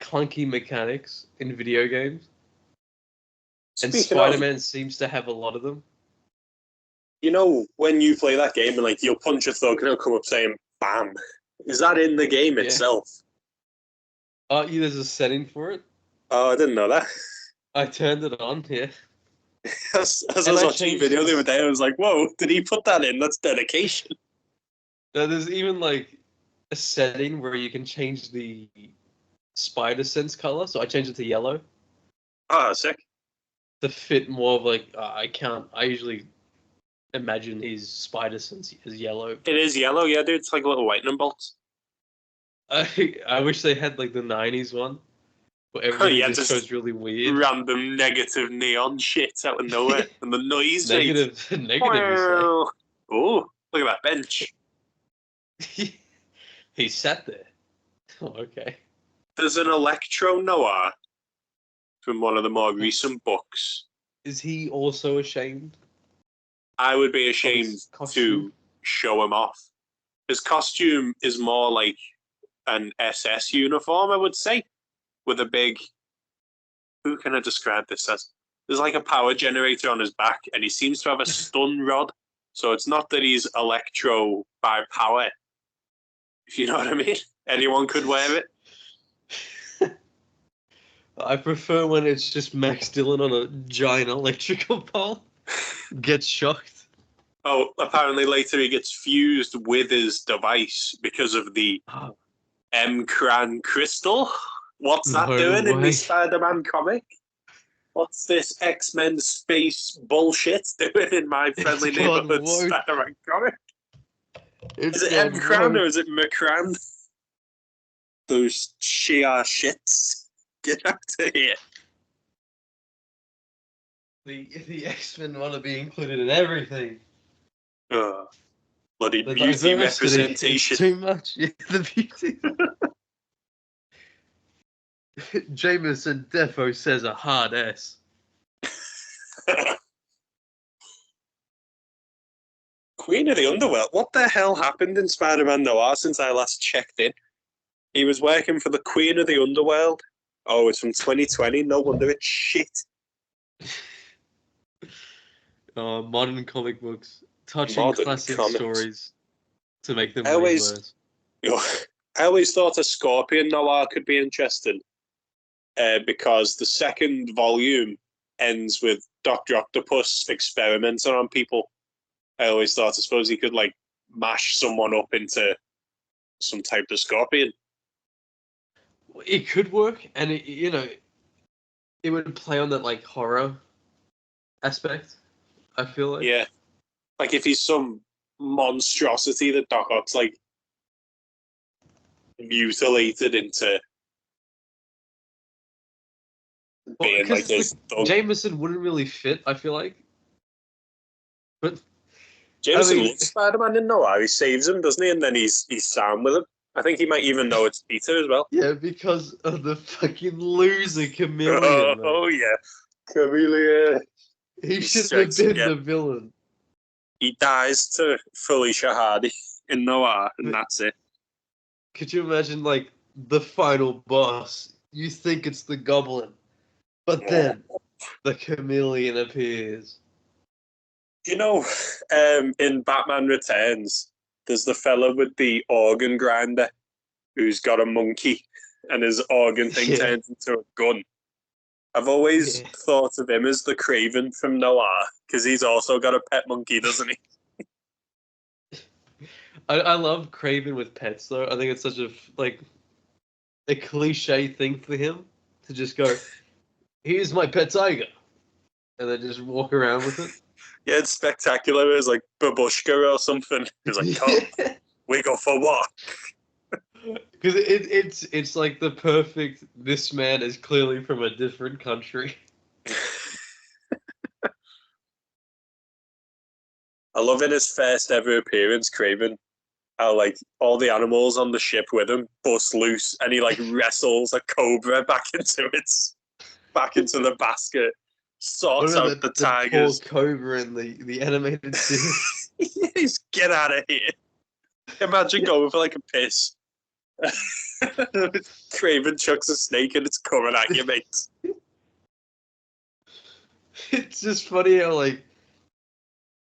clunky mechanics in video games, and Speaking of, Spider-Man seems to have a lot of them. you know, when you play that game and like you'll punch a thug and it'll come up saying "bam," is that in the game Yeah. itself? Yeah, there's a setting for it. Oh, I didn't know that. I turned it on. Yeah. As I was watching a video the other day, I was like, "Whoa, did he put that in? That's dedication." Now, there's even like a setting where you can change the spider sense color. So I changed it to yellow Oh, sick. to fit more of like I usually imagine his spider sense as yellow. It is yellow, yeah, dude. It's like little lightning bolts. I wish they had like the '90s one where everything just goes really weird. Random negative neon shit out of nowhere, and the noise negative. Oh, look at that bench. He sat there. Oh, okay. There's an Electro Noir from one of the more recent books. Is he also ashamed? I would be ashamed to show him off. His costume is more like an SS uniform, I would say, with a big... Who can I describe this as? There's like a power generator on his back, and he seems to have a stun rod. So it's not that he's electro by power, if you know what I mean. Anyone could wear it. I prefer when it's just Max Dillon on a giant electrical pole. Gets shocked. Oh, apparently later he gets fused with his device because of the M-Cran crystal. What's that doing in the Spider-Man comic? What's this X-Men space bullshit doing in my friendly neighborhood Spider-Man comic? Is it M-Cran or is it McCran? Those sheer shits. Get out of here. The X-Men want to be included in everything. Bloody beauty representation. Too much. Yeah, the beauty. Jameson Defo says a hard S. Queen of the Underworld. What the hell happened in Spider-Man Noir since I last checked in? He was working for the Queen of the Underworld. Oh, it's from 2020. No wonder it's shit. Modern comic books touching classic stories to make them worse. I always thought a Scorpion Noir could be interesting because the second volume ends with Dr. Octopus experimenting on people. I always thought, I suppose he could like mash someone up into some type of scorpion. It could work, and it would play on that like horror aspect. I feel like. Yeah. Like if he's some monstrosity that Doc Ock's like mutilated into being like his thug. Jameson wouldn't really fit, I feel like. But Jameson loves Spider-Man in Noir. He saves him, doesn't he? And then he's sound with him. I think he might even know it's Peter as well. Yeah, because of the fucking loser Chameleon. Oh yeah, Chameleon. He should have been the villain. He dies to Felicia Hardy in Noir, and that's it. Could you imagine, like, the final boss? You think it's the Goblin, but then the Chameleon appears. You know, in Batman Returns, there's the fella with the organ grinder who's got a monkey, and his organ thing turns into a gun. I've always thought of him as the Craven from Noir, because he's also got a pet monkey, doesn't he? I love Craven with pets, though. I think it's such a cliche thing for him to just go, here's my pet tiger, and then just walk around with it. Yeah, it's spectacular. It's like Babushka or something. He's like, come, we go for what? Because it's like the perfect, this man is clearly from a different country. I love in his first ever appearance, Craven, how like all the animals on the ship with him bust loose and he like wrestles a cobra back into the basket, sorts out the tigers. Poor cobra in the animated series. He's get out of here. Imagine going for like a piss. Craven chucks a snake and it's coming at you, mate. It's just funny how like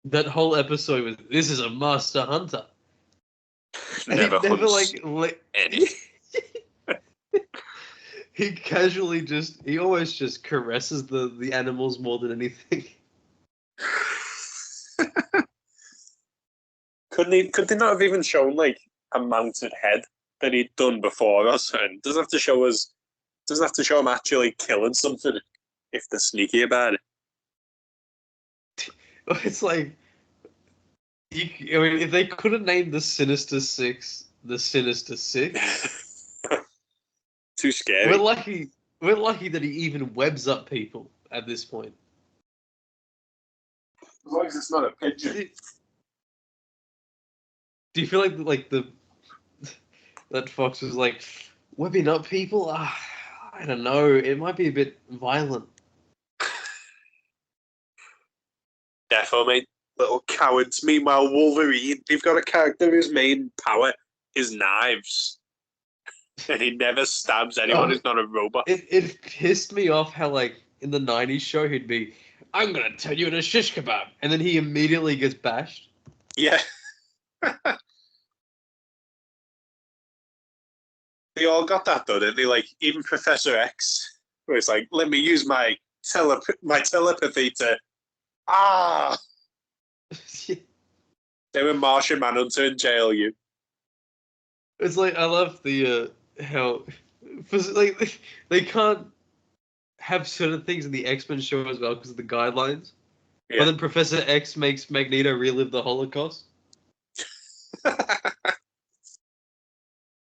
that whole episode was, this is a master hunter. Never like any. He casually he always just caresses the animals more than anything. Could they not have even shown like a mounted head that he'd done before or something? Doesn't have to show him actually killing something if they're sneaky about it. It's like, I mean, if they could have named the Sinister Six the Sinister Six, too scary. We're lucky that he even webs up people at this point. As long as it's not a pigeon. Do you feel like that Fox was like webbing up people? I don't know. It might be a bit violent. Defo, mate. Little cowards. Meanwhile, Wolverine, you've got a character whose main power is knives. And he never stabs anyone who's not a robot. It pissed me off how, like, in the 90s show, he'd be, I'm going to turn you into a shish kebab. And then he immediately gets bashed. Yeah. They all got that, though, didn't they? Like, even Professor X, where it's like, let me use my telepathy to... They were Martian Manhunter and JLU. It's like, I love the, how... Like, they can't have certain things in the X-Men show as well because of the guidelines. Yeah. But then Professor X makes Magneto relive the Holocaust.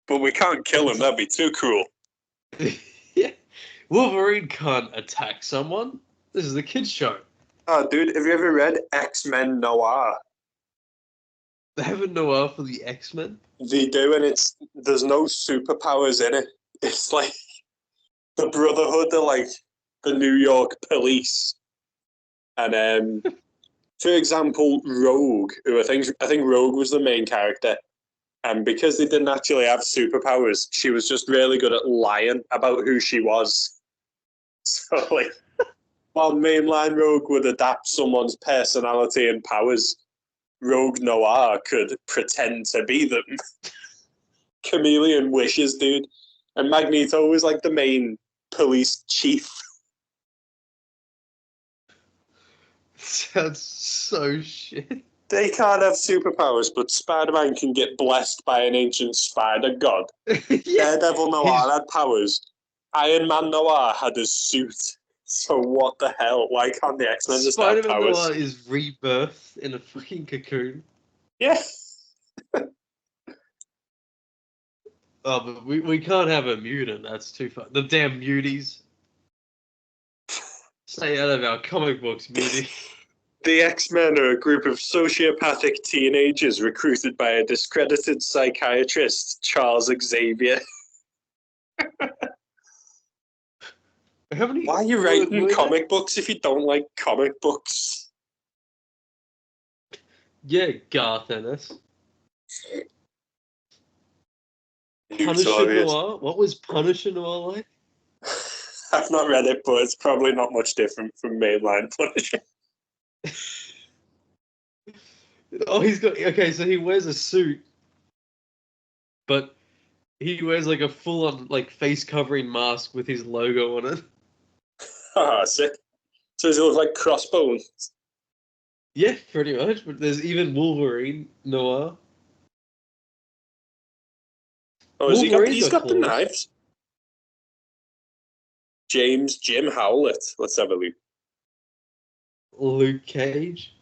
But we can't kill him, that'd be too cruel. Yeah. Wolverine can't attack someone. This is a kid's show. Oh, dude, have you ever read X-Men Noir? They have a Noir for the X-Men? They do, and there's no superpowers in it. It's like the Brotherhood are like the New York police. And for example, Rogue, who I think Rogue was the main character. And because they didn't actually have superpowers, she was just really good at lying about who she was. So, like, while mainline Rogue would adapt someone's personality and powers, Rogue Noir could pretend to be them. Chameleon wishes, dude. And Magneto was like the main police chief. Sounds so shit. They can't have superpowers, but Spider-Man can get blessed by an ancient spider god. Yeah. Daredevil Noir had powers. Iron Man Noir had a suit. So what the hell? Why can't the X-Men just have Spider-Man powers? Noir is rebirthed in a fucking cocoon. Yeah. Oh, but we can't have a mutant. That's too far. The damn muties. Stay out of our comic books, mutie. The X-Men are a group of sociopathic teenagers recruited by a discredited psychiatrist, Charles Xavier. Why are you writing comic books if you don't like comic books? Yeah, Garth Ennis. Notorious. Punisher Noir? What was Punisher Noir like? I've not read it, but it's probably not much different from mainline Punisher. Oh, he's got... Okay, so he wears a suit, but he wears like a full-on like face-covering mask with his logo on it. Ah, sick. So does it look like Crossbones? Yeah, pretty much. But there's even Wolverine Noir. Oh, has Wolverine's he's got the claws. knives. Jim Howlett. Let's have a look. Luke Cage.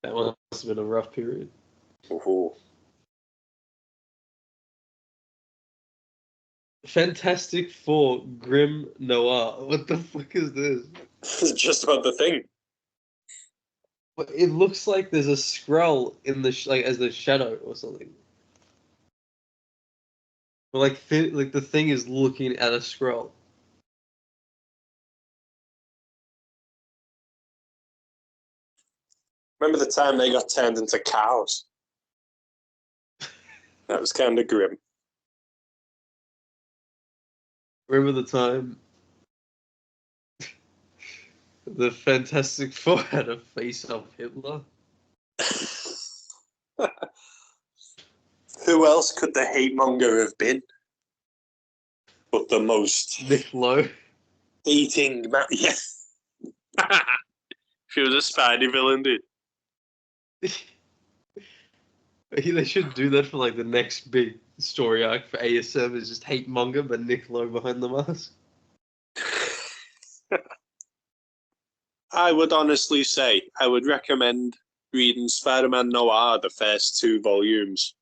That must have been a rough period. Oh. Fantastic Four Grim Noir. What the fuck is this? It's just about the Thing. But it looks like there's a Skrull in the like as the shadow or something. Or like the Thing is looking at a Skrull. Remember the time they got turned into cows? That was kind of grim. Remember the time the Fantastic Four had a face of Hitler? Who else could the hate monger have been? But the most Nick Lowe. hating man. Yeah. She was a Spidey villain, dude. They should do that for like the next big story arc for ASM is just hate monger, but Nick Lowe behind the mask. I would honestly say I would recommend reading Spider-Man Noir, the first 2 volumes.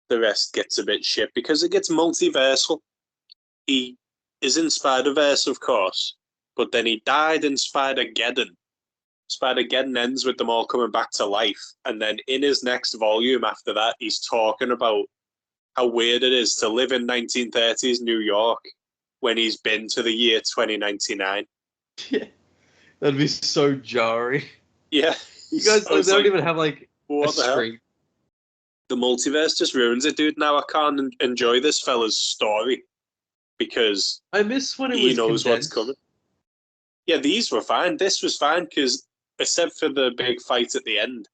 The rest gets a bit shit because it gets multiversal. He is in Spider-Verse, of course, but then he died in Spider-Geddon. Spider-Geddon ends with them all coming back to life, and then in his next volume after that, he's talking about how weird it is to live in 1930s New York when he's been to the year 2099. Yeah, that'd be so jarring. Yeah. You guys So they don't even have like a what the hell? street. The multiverse just ruins it, dude. Now I can't enjoy this fella's story because I miss when it he was knows what's condensed. coming. Yeah, these were fine. This was fine because, except for the big fight at the end,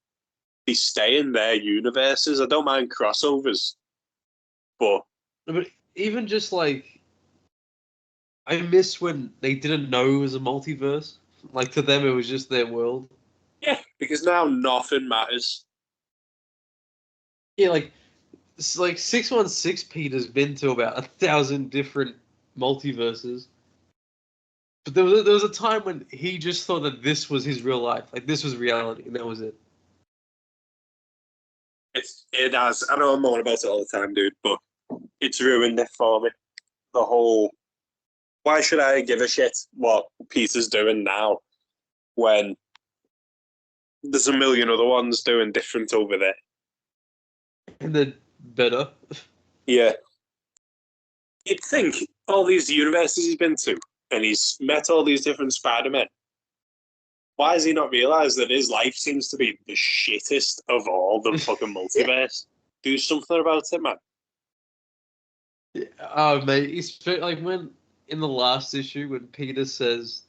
they stay in their universes. I don't mind crossovers, but even just like, I miss when they didn't know it was a multiverse. Like to them, it was just their world. yeah, because now nothing matters. Yeah, like 616 Peter's been to about 1,000 different multiverses. But there was a time when he just thought that this was his real life, like this was reality, and that was it. It has. I know I'm moaning about it all the time, dude, but it's ruined it for me. The whole. Why should I give a shit what Peter's doing now when there's a million other ones doing different over there? And then better. Yeah. You'd think all these universes he's been to, and he's met all these different Spider-Men. Why has he not realised that his life seems to be the shittest of all the fucking multiverse? Do something about it, man. Yeah, oh, mate, it's like when in the last issue when Peter says,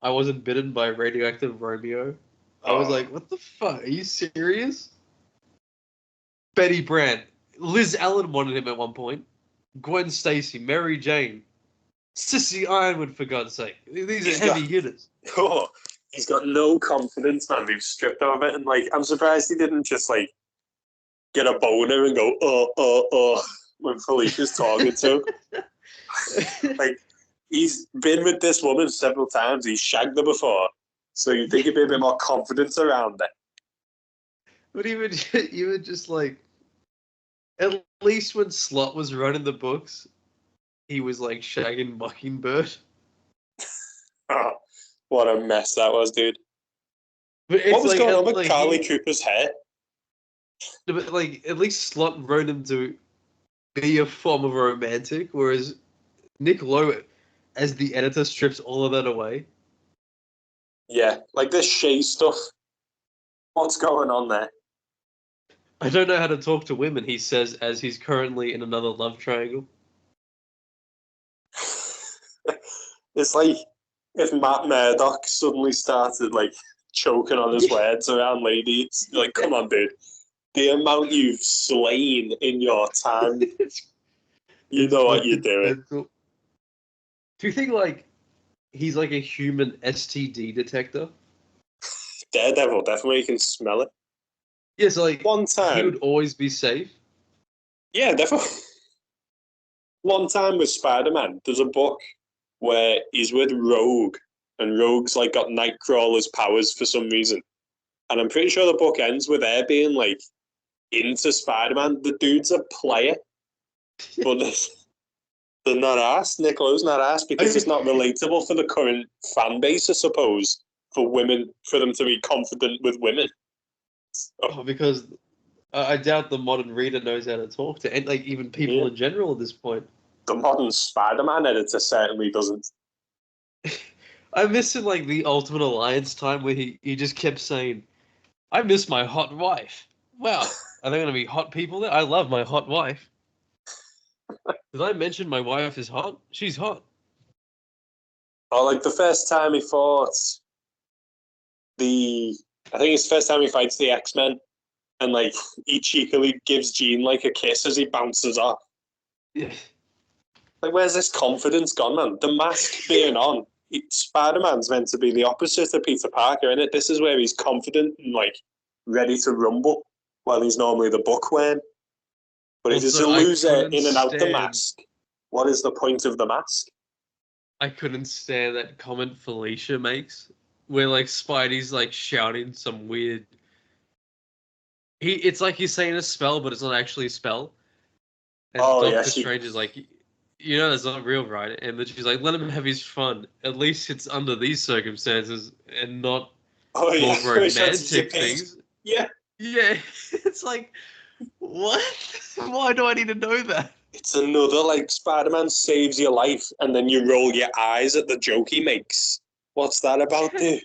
"I wasn't bitten by radioactive Romeo." I was like, "What the fuck? Are you serious?" Betty Brant, Liz Allen wanted him at one point. Gwen Stacy, Mary Jane, Sissy Ironwood, for God's sake. These are heavy hitters. Oh, he's got no confidence, man. They've stripped him of it, and like, I'm surprised he didn't just like get a boner and go, when Felicia's talking to him. Like, he's been with this woman several times. He's shagged her before. So you'd think he'd be a bit more confident around it. But even just like, at least when Slot was running the books, he was like shagging Mockingbird. Oh, what a mess that was, dude. But it's What was like, going on with like Carly Cooper's hair? But like, at least Slot wrote him to be a form of a romantic, whereas Nick Lowe, as the editor, strips all of that away. Yeah, like this Shay stuff. What's going on there? I don't know how to talk to women, he says, as he's currently in another love triangle. It's like if Matt Murdock suddenly started like choking on his words around ladies. Like, come on, dude. The amount you've slain in your time, you know what you're doing. Mental. Do you think like he's like a human STD detector? Daredevil, definitely you can smell it. Yes, like One time, he would always be safe. yeah, definitely. One time with Spider-Man, there's a book where he's with Rogue, and Rogue's like got Nightcrawler's powers for some reason. And I'm pretty sure the book ends with her being like into Spider-Man. The dude's a player, but they're not asked. Nick Lowe's not asked because it's not relatable for the current fan base, I suppose, for women, for them to be confident with women. Oh, because I doubt the modern reader knows how to talk to, and like even people in general at this point. The modern Spider-Man editor certainly doesn't. I miss in like the Ultimate Alliance time where he just kept saying, "I miss my hot wife." Wow, are there going to be hot people there? I love my hot wife. Did I mention my wife is hot? She's hot. Or like the first time he fought I think it's the first time he fights the X-Men, and like he cheekily gives Jean like a kiss as he bounces off. Yeah. Like, where's this confidence gone, man? The mask being on, Spider-Man's meant to be the opposite of Peter Parker, innit? This is where he's confident and like ready to rumble, while he's normally the bookworm. But if he's a loser in and out the mask, what is the point of the mask? I couldn't stand that comment Felicia makes, where like Spidey's like shouting some weird. It's like he's saying a spell, but it's not actually a spell. And Doctor Strange is like, you know, that's not real, right? And then she's like, let him have his fun. At least it's under these circumstances and not more romantic things. Yeah. Yeah. It's like, what? Why do I need to know that? It's another, like, Spider-Man saves your life, and then you roll your eyes at the joke he makes. What's that about, dude?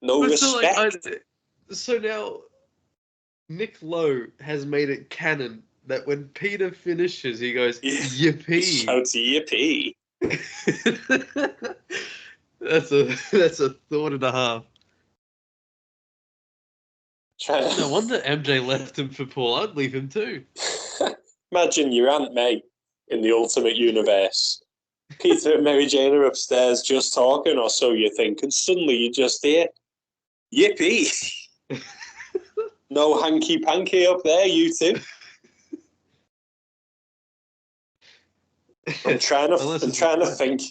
No respect. So now, Nick Lowe has made it canon that when Peter finishes, he goes, yippee. Shouts yippee. That's a thought and a half. No wonder MJ left him for Paul. I'd leave him too. Imagine your Aunt May in the Ultimate Universe. Peter and Mary Jane are upstairs just talking, or so you think, and suddenly you just hear, yippee. No hanky-panky up there, you two. I'm trying to think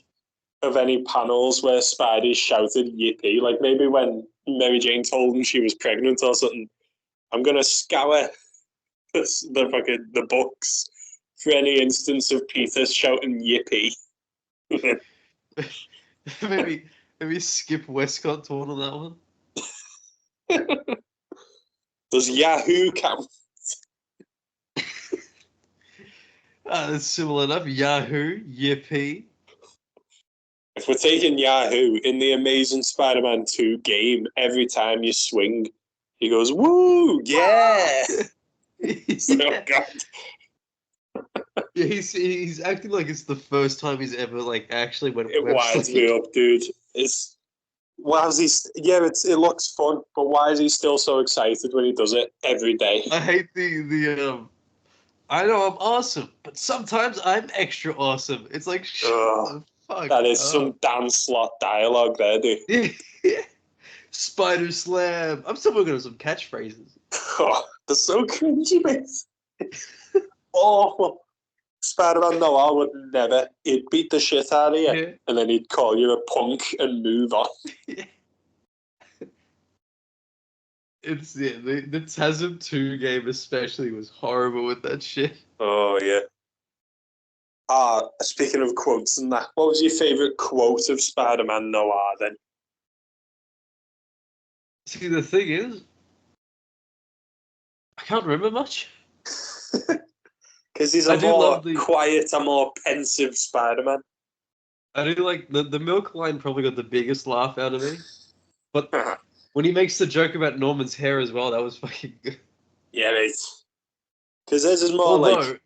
of any panels where Spidey shouted yippee, like maybe when Mary Jane told him she was pregnant or something. I'm going to scour the books for any instance of Peter shouting yippee. maybe Skip Westcott taught on that one. Does Yahoo count? That's similar enough. Yahoo, yippee. If we're taking Yahoo, in the Amazing Spider-Man 2 game, every time you swing, he goes, woo, yeah! Oh, God. Yeah, he's acting like it's the first time he's ever like actually went. It winds me up, dude. Why is he? Yeah, it looks fun, but why is he still so excited when he does it every day? I hate the I know I'm awesome, but sometimes I'm extra awesome. It's like shut the fuck that is up. some Dan Slott dialogue there, dude. Spider slam. I'm still working on some catchphrases. Oh, they're so cringy, mate. Awful. Spider-Man Noir would never. He'd beat the shit out of you, Yeah. and then he'd call you a punk and move on. It's the TASM 2 game especially was horrible with that shit. Oh yeah. Speaking of quotes and that, what was your favourite quote of Spider-Man Noir then? See, the thing is, I can't remember much. Because he's I a do more love the- quiet, a more pensive Spider-Man. I do like the milk line probably got the biggest laugh out of me. But when he makes the joke about Norman's hair as well, that was fucking good. Yeah, mate. Because this is more like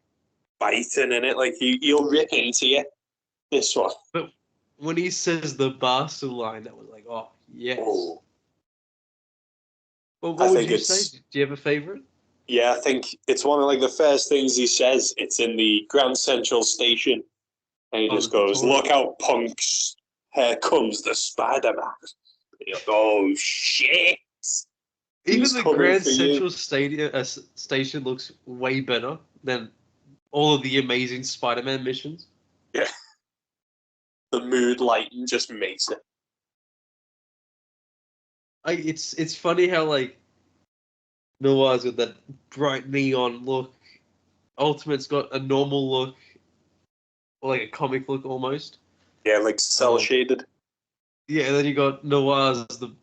biting in it, like he'll rip into you. This one. But when he says the bastard line, that was like, oh, yes. Oh. Well, what would you say? Do you have a favourite? Yeah, I think it's one of like the first things he says. It's in the Grand Central Station. And he just goes, "Look out, punks. Here comes the Spider-Man." You're like, oh, shit. Even He's the coming Grand for you. Central station looks way better than all of the amazing Spider-Man missions. Yeah. The mood lighting just makes it. It's funny how like Noir's got that bright neon look. Ultimate's got a normal look, or like a comic look almost. Yeah, like cell shaded. Yeah, and then you got Noir's the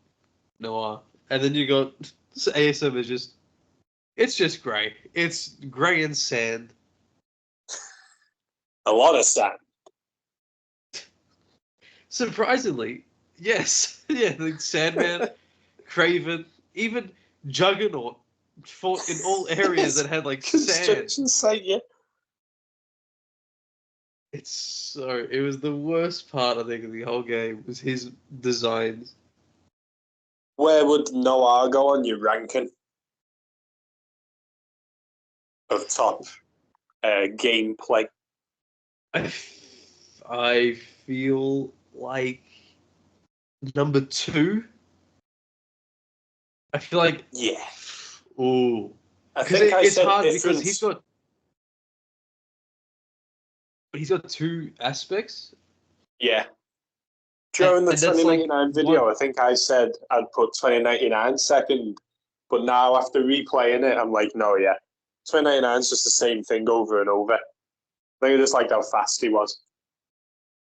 Noir, and then you got ASM is just it's just grey. It's grey and sand. A lot of sand. Surprisingly, yes. Yeah, like Sandman, Craven, even Juggernaut fought in all areas that had like sand. Construction site, yeah. It was the worst part, I think, of the whole game was his designs. Where would Noir go on your ranking of top gameplay? I feel like number 2. I feel like Yeah. ooh, I think it's hard difference. because he's got 2 aspects. Yeah. During the and that's 2099 video, I think I said I'd put 2099 second, but now after replaying it, I'm like, no, yeah. 2099 is just the same thing over and over. I think I just liked how fast he was.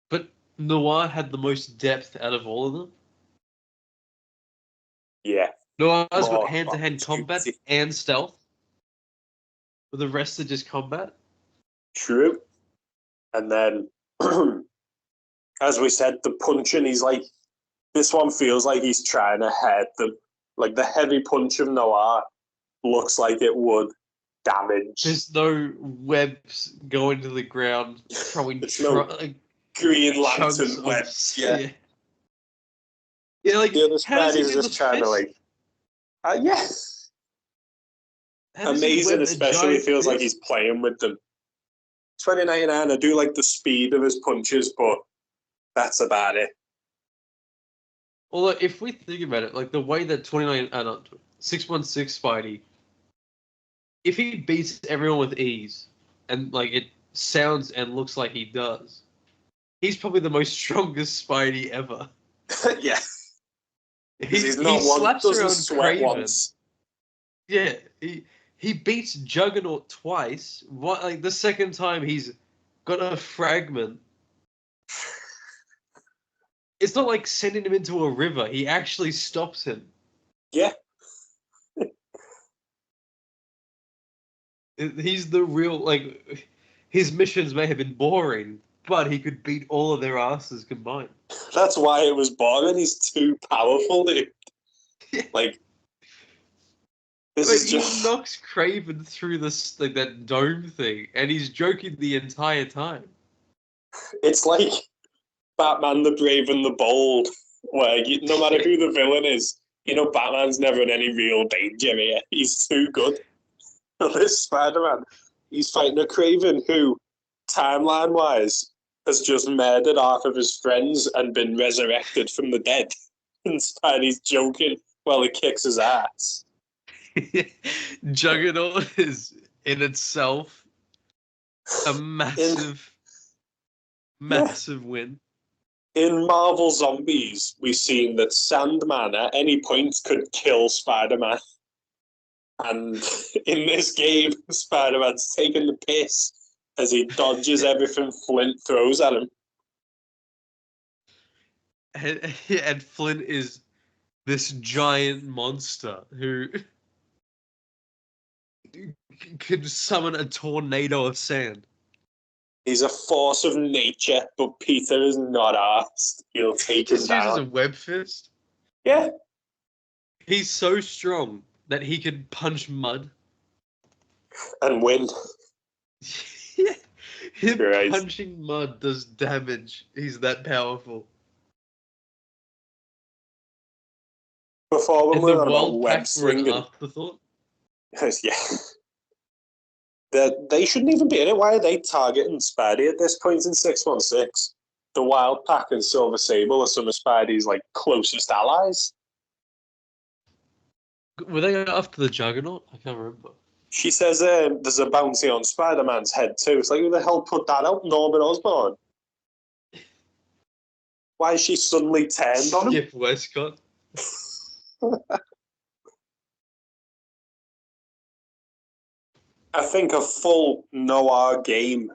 But Noir had the most depth out of all of them. Yeah. Noir's got More hand-to-hand combat and stealth. But the rest are just combat. True. And then, as we said, the punching, he's like, this one feels like he's trying to head them. Like the heavy punch of Noir looks like it would damage. There's no webs going to the ground throwing Green Lantern webs. Yeah. Yeah, like the other Spidey's just trying to like. Yeah. Amazing, especially feels like he's playing with them. 2099, I do like the speed of his punches, but that's about it. Although, if we think about it, like the way that 616 Spidey, if he beats everyone with ease, and like it sounds and looks like he does, he's probably the most strongest Spidey ever. Yeah. He's not one, doesn't sweat Craven. once. Yeah, he beats Juggernaut twice. What, like the second time he's got a fragment. It's not like sending him into a river. He actually stops him. Yeah. He's the real, like, his missions may have been boring, but he could beat all of their asses combined. That's why it was boring. He's too powerful, dude. Like, he knocks Craven through this, like, that dome thing, and he's joking the entire time. It's like Batman the Brave and the Bold, where no matter who the villain is, Batman's never in any real danger here. He's too good. This Spider-Man, he's fighting a Craven who, timeline-wise, has just murdered half of his friends and been resurrected from the dead. And Spidey's joking while he kicks his ass. Juggernaut is, in itself, A massive, massive win. In Marvel Zombies, we've seen that Sandman at any point could kill Spider-Man. And in this game, Spider-Man's taking the piss as he dodges everything Flint throws at him. And Flint is this giant monster who could summon a tornado of sand. He's a force of nature, but Peter is not arsed. He'll take him Just down. uses a web fist. Yeah. He's so strong that he could punch mud. And win. Yeah. Him Christ. punching mud does damage. He's that powerful. Before when And we the were on about world web packs were an slinging. afterthought. Yeah. They shouldn't even be in it. Why are they targeting Spidey at this point in 616? The Wild Pack and Silver Sable are some of Spidey's like closest allies. Were they after the Juggernaut? I can't remember. She says there's a bounty on Spider-Man's head too. It's like, who the hell put that out? Norman Osborn. Why is she suddenly turned on him? Skip Westcott. I think a full Noir game,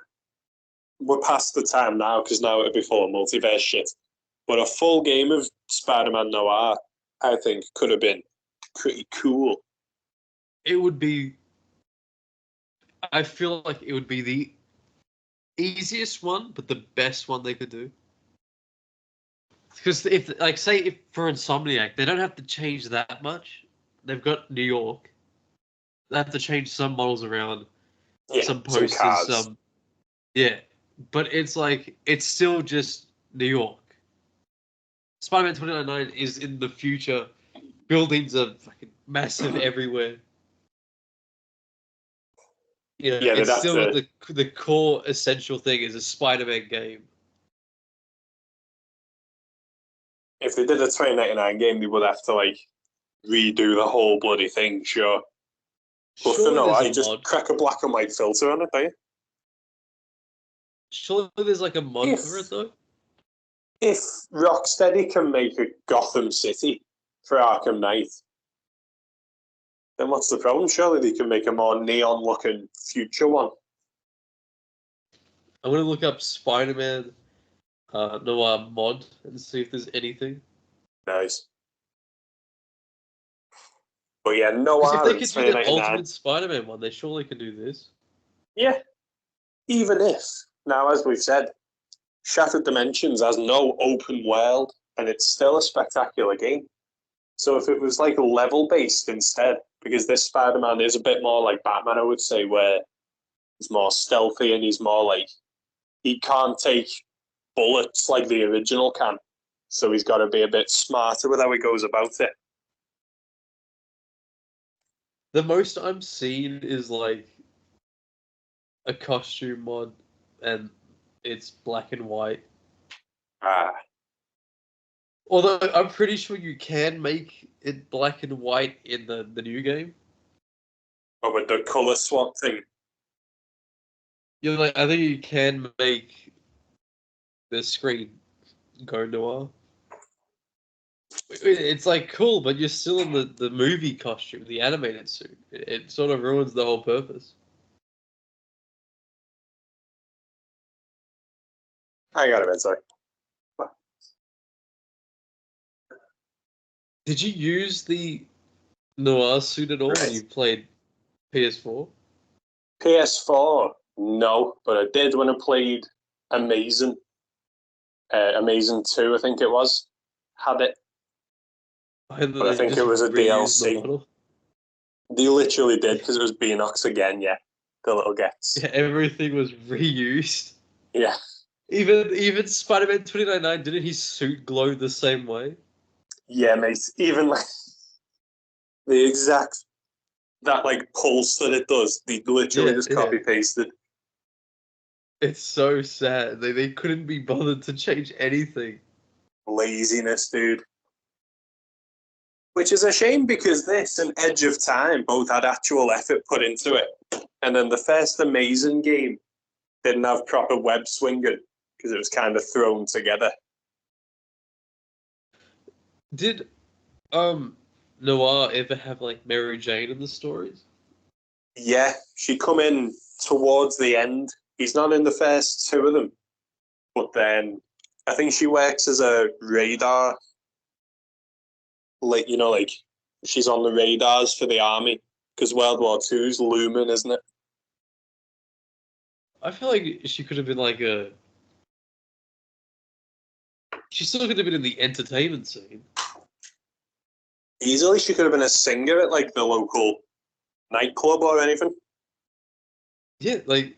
we're past the time now because now it'll be full of multiverse shit, but a full game of Spider-Man Noir, I think, could have been pretty cool. It would be... I feel like it would be the easiest one, but the best one they could do. Because if, like, say, if for Insomniac, they don't have to change that much. They've got New York. They have to change some models around, Yeah, some posters, cards. some... Yeah, but it's like, it's still just New York. Spider-Man 2099 is in the future. Buildings are fucking massive everywhere. You know, Yeah, they'd it's have still to- the core essential thing is a Spider-Man game. If they did a 2099 game, they would have to like redo the whole bloody thing, sure. But for Surely Noir, there's you a just mod. crack a black and white filter on it, don't you? Surely there's like a mod If- for it though. If Rocksteady can make a Gotham City for Arkham Knight, then what's the problem? Surely they can make a more neon-looking future one. I'm gonna look up Spider-Man Noir mod and see if there's anything. Nice. But yeah, Because Noir if they in could do that 2099. Ultimate Spider-Man one, they surely can do this. Yeah. Even if, now as we've said, Shattered Dimensions has no open world, and it's still a spectacular game. So if it was like level-based instead, because this Spider-Man is a bit more like Batman, I would say, where he's more stealthy and he's more like, he can't take bullets like the original can. So he's got to be a bit smarter with how he goes about it. The most I'm seeing is like a costume mod, and it's black and white. Ah, Although I'm pretty sure you can make it black and white in the new game. but with the color swap thing, You're like, I think you can make the screen go noir. It's like cool, but you're still in the movie costume, the animated suit. It sort of ruins the whole purpose. I got it, sorry. Did you use the noir suit at all when you played PS4? PS4, no, but I did when I played Amazing. Amazing 2, I think it was. Had it. But I think it was a DLC. They literally did, because it was Beenox again, yeah. The little gets. Yeah, everything was reused. Yeah. Even Spider-Man 2099, didn't his suit glow the same way? Yeah, mate. Even like the exact that like pulse that it does, they literally just copy pasted. It's so sad. They couldn't be bothered to change anything. Laziness, dude. Which is a shame because this and Edge of Time both had actual effort put into it. And then the first Amazing game didn't have proper web swinging because it was kind of thrown together. Did Noir ever have like Mary Jane in the stories? Yeah, she come in towards the end. He's not in the first two of them, but then I think she works as a radar. Like, like she's on the radars for the army because World War II's looming, isn't it? I feel like she could have been like a. She still could have been in the entertainment scene. Easily, she could have been a singer at like the local nightclub or anything. Yeah, like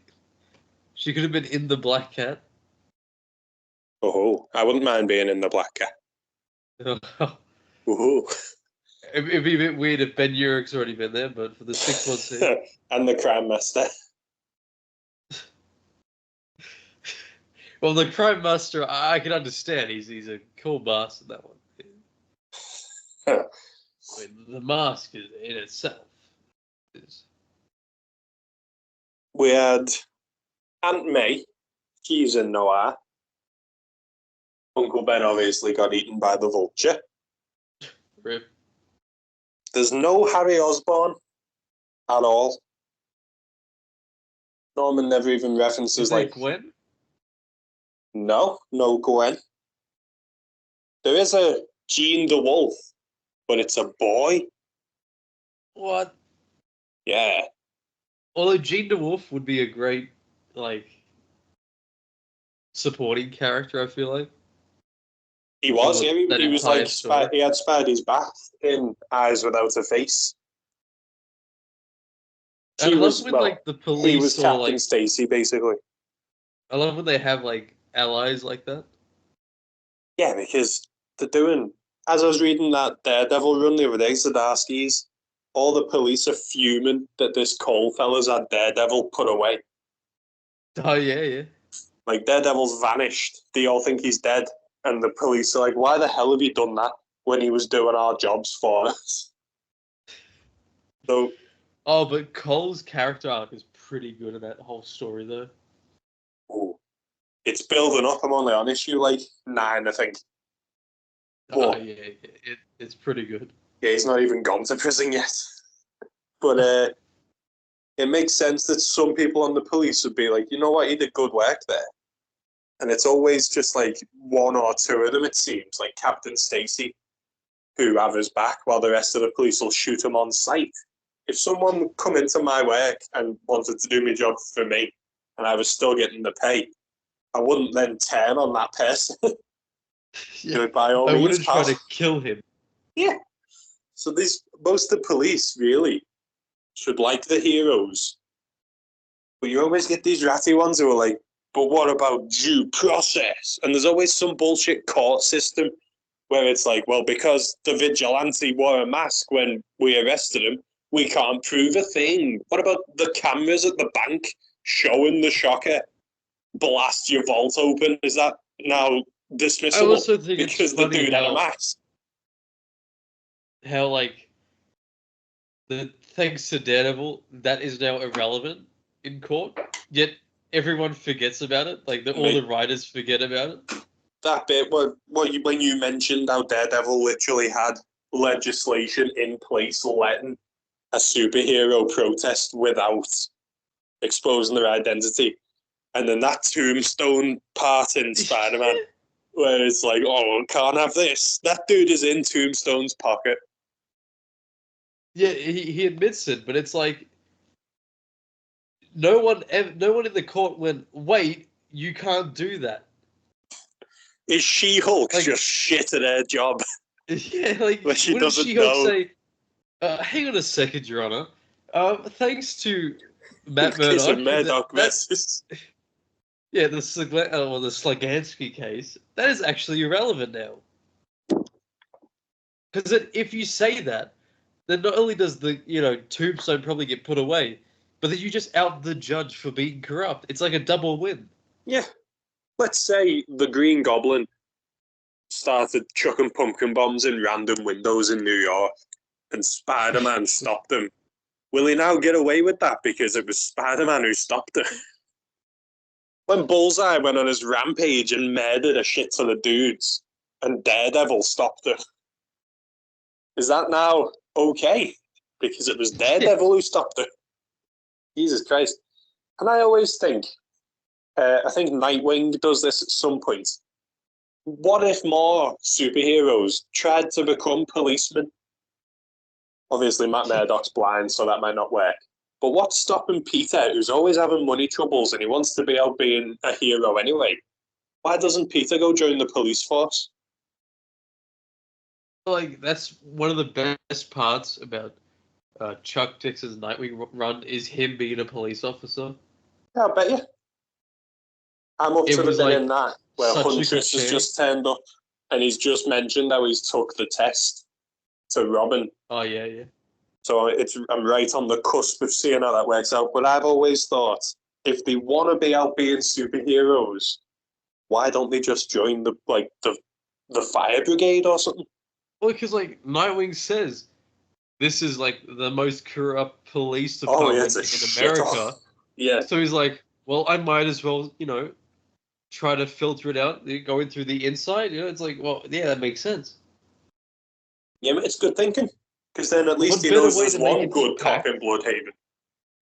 she could have been in the Black Cat. Oh, I wouldn't mind being in the Black Cat. Oh, It'd be a bit weird if Beenox already been there, but for the 6-1 scene. And the Crime Master. Well, the Crime Master, I can understand. He's a cool boss in that one. I mean, the mask is, in itself is. We had Aunt May. She's in Noir. Uncle Ben obviously got eaten by the Vulture. Rip. There's no Harry Osborn at all. Norman never even references Is there like Gwen? No Gwen. There is a Gene the Wolf, but it's a boy. What? Yeah. Although Gene DeWolf would be a great, like, supporting character, I feel like. He was, For yeah. that He was entire like, story. he had Spidey's back in Eyes Without a Face. And I love when, like, the police he was or, Captain like, Stacy, basically. I love when they have, like, allies like that. Yeah, because they're doing, as I was reading that Daredevil run the other day, Zdarsky's, all the police are fuming that this Cole fella's had Daredevil put away. Oh, yeah, yeah. Like, Daredevil's vanished. They all think he's dead. And the police are like, why the hell have you done that when he was doing our jobs for us? So, Oh, but Cole's character arc is pretty good in that whole story, though. ooh, it's building up. I'm only on issue like 9, I think. Oh, But, yeah, it's pretty good. yeah, he's not even gone to prison yet. But it makes sense that some people on the police would be like, you know what, he did good work there. And it's always just like one or two of them, it seems, like Captain Stacy, who have his back while the rest of the police will shoot him on sight. If someone would come into my work and wanted to do my job for me and I was still getting the pay, I wouldn't then turn on that person. Yeah. By all I means, wouldn't try pal. to kill him. Yeah. So most of the police really should like the heroes. But you always get these ratty ones who are like, but what about due process? And there's always some bullshit court system where it's like, well, because the vigilante wore a mask when we arrested him, we can't prove a thing. What about the cameras at the bank showing the shocker blast your vault open? Is that now dismissible? I also think because it's the funny dude had a mask? how like thanks to Daredevil, that is now irrelevant in court. Yet everyone forgets about it. Like all the writers forget about it. That bit when you mentioned how Daredevil literally had legislation in place letting a superhero protest without exposing their identity, and then that tombstone part in Spider-Man where it's like, oh, can't have this. That dude is in Tombstone's pocket. Yeah, he admits it, but it's like no one in the court went, wait, you can't do that. Is She-Hulk just shit at her job? Yeah, like where she wouldn't doesn't She-Hulk know. say, hang on a second, Your Honor. Thanks to Matt Murdock. Yeah, the Slagansky case, that is actually irrelevant now. Because if you say that, then not only does the Tombstone probably get put away, but then you just out the judge for being corrupt. It's like a double win. Yeah. Let's say the Green Goblin started chucking pumpkin bombs in random windows in New York and Spider-Man stopped him. Will he now get away with that because it was Spider-Man who stopped him? When Bullseye went on his rampage and murdered a shit ton of dudes, and Daredevil stopped it, is that now okay? Because it was Daredevil who stopped it. Jesus Christ. And I always think, I think Nightwing does this at some point. What if more superheroes tried to become policemen? Obviously, Matt Murdock's blind, so that might not work. But what's stopping Peter, who's always having money troubles and he wants to be out being a hero anyway? Why doesn't Peter go join the police force? Like, that's one of the best parts about Chuck Dix's Nightwing run is him being a police officer. Yeah, I bet you. I'm up to the bit in that where Huntress has just turned up and he's just mentioned how he's took the test to Robin. Oh, yeah. So I'm right on the cusp of seeing how that works out. But I've always thought, if they want to be out being superheroes, why don't they just join the fire brigade or something? Well, because like Nightwing says, this is like the most corrupt police department in America. Yeah. So he's like, well, I might as well, try to filter it out, going through the inside. It's like, well, yeah, that makes sense. Yeah, but it's good thinking. Because then at least he knows there's one good cop in Bloodhaven.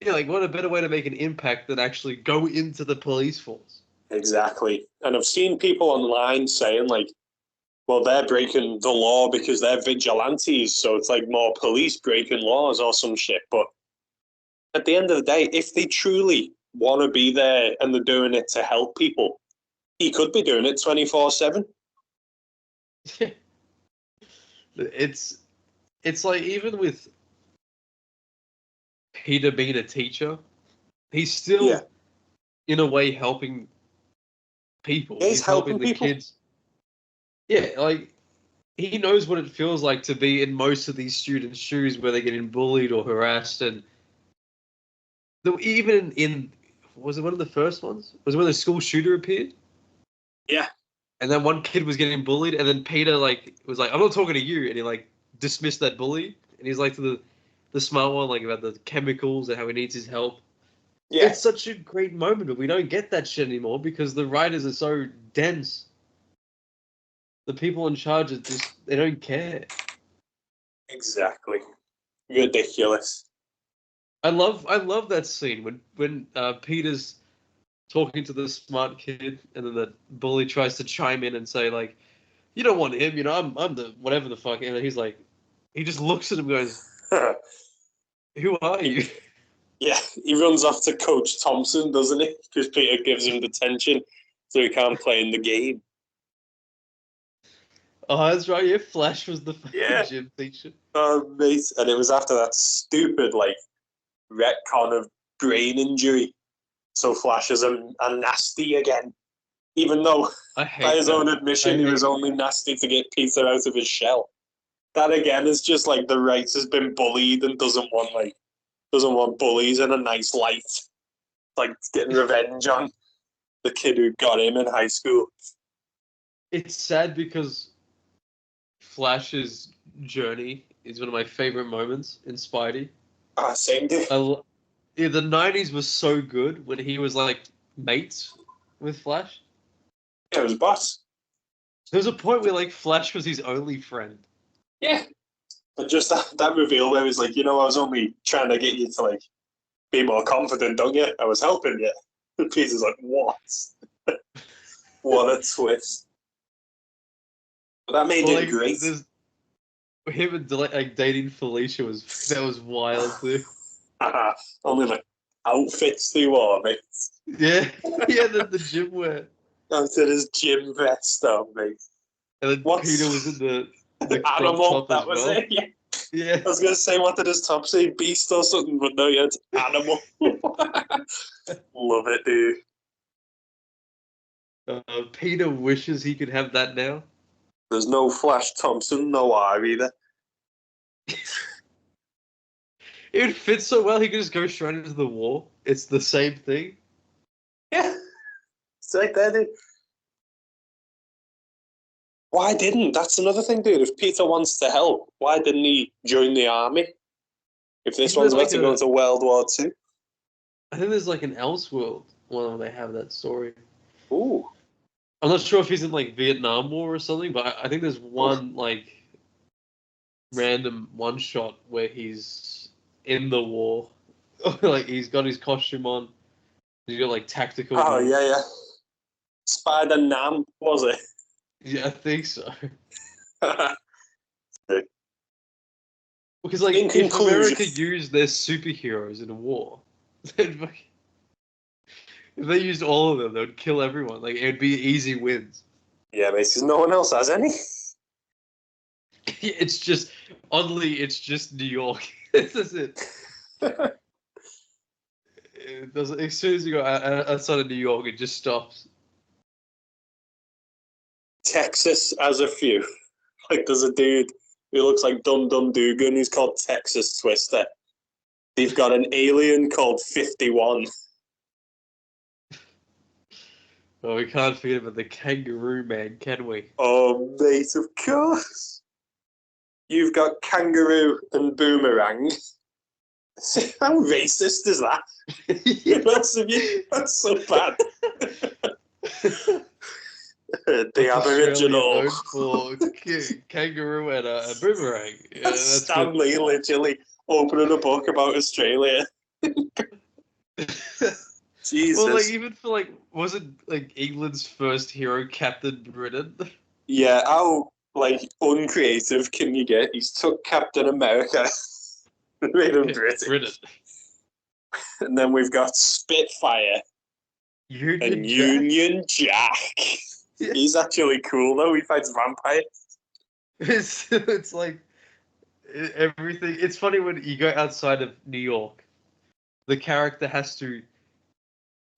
Yeah, like what a better way to make an impact than actually go into the police force. Exactly. And I've seen people online saying like, well, they're breaking the law because they're vigilantes, so it's like more police breaking laws or some shit. But at the end of the day, if they truly want to be there and they're doing it to help people, he could be doing it 24/7. Yeah. It's like even with Peter being a teacher, he's still in a way helping people. He's helping the people. Kids. Yeah, like he knows what it feels like to be in most of these students' shoes where they're getting bullied or harassed, and even in was it one of the first ones? Was it when the school shooter appeared? Yeah. And then one kid was getting bullied, and then Peter was like, "I'm not talking to you," and he dismissed that bully, and he's like to the smart one about the chemicals and how he needs his help. Yeah. It's such a great moment, but we don't get that shit anymore because the writers are so dense. The people in charge are they don't care. Exactly. Ridiculous. I love that scene when Peter's talking to the smart kid, and then the bully tries to chime in and say you don't want him, I'm the whatever the fuck, and he's like, he just looks at him and goes, who are you? Yeah, he runs off to Coach Thompson, doesn't he? Because Peter gives him detention so he can't play in the game. Oh, that's right, yeah, Flash was the gym teacher. Oh, mate, and it was after that stupid, retcon of brain injury. So Flash is a nasty again. Even though, by his own admission, he was only nasty to get Peter out of his shell. That again is just the right has been bullied and doesn't want bullies in a nice light. It's getting revenge on the kid who got him in high school. It's sad because Flash's journey is one of my favorite moments in Spidey. Same dude. The 90s was so good when he was mates with Flash. Yeah, it was boss. There was a point where Flash was his only friend. Yeah. But just that reveal where he's I was only trying to get you to be more confident, don't you? I was helping you. And Peter's like, what? What a twist. But that made it great. Him and dating Felicia was wild too. Only outfits they wore, mate. Yeah, the gym wear. I said his gym vest on, mate. And then Peter was in the animal. That was it. Yeah. I was gonna say, what did his top say? Beast or something, but no, it's animal. Love it, dude. Peter wishes he could have that now. There's no Flash Thompson, Noir either. It would fit so well, he could just go straight into the war. It's the same thing. Yeah. It's right there, dude. Why didn't? That's another thing, dude. If Peter wants to help, why didn't he join the army? If this one's about to go to World War II. I think there's an Elseworld one where they have that story. Ooh. I'm not sure if he's in like Vietnam War or something, but I think there's one like random one shot where he's in the war. Like he's got his costume on. He's got like tactical. Oh, gear. yeah. Spider Nam, was it? Yeah, I think so. In Because like if conclusion, America used their superheroes in a war, if they used all of them, they would kill everyone. Like it would be easy wins. yeah, mate, because no one else has any. It's just oddly, it's just New York. That's it. It doesn't. As soon as you go outside of New York, it just stops. Texas has a few. Like, there's a dude who looks like Dum Dum Dugan who's called Texas Twister. They've got an alien called 51. Well, we can't forget about the Kangaroo Man, can we? Oh, mate, of course. You've got Kangaroo and Boomerang. How racist is that? Who else have you? That's so bad. The Aboriginal. Known for kangaroo and a boomerang. Yeah, that's Stanley good. literally opening a book about Australia. Jesus. Well, like even for like, was it like England's first hero, Captain Britain? Yeah, how like uncreative can you get? He's took Captain America and made him British. Britain. And then we've got Spitfire and Union Jack. Yeah. He's actually cool though. He fights vampires. It's like everything. It's funny when you go outside of New York, the character has to.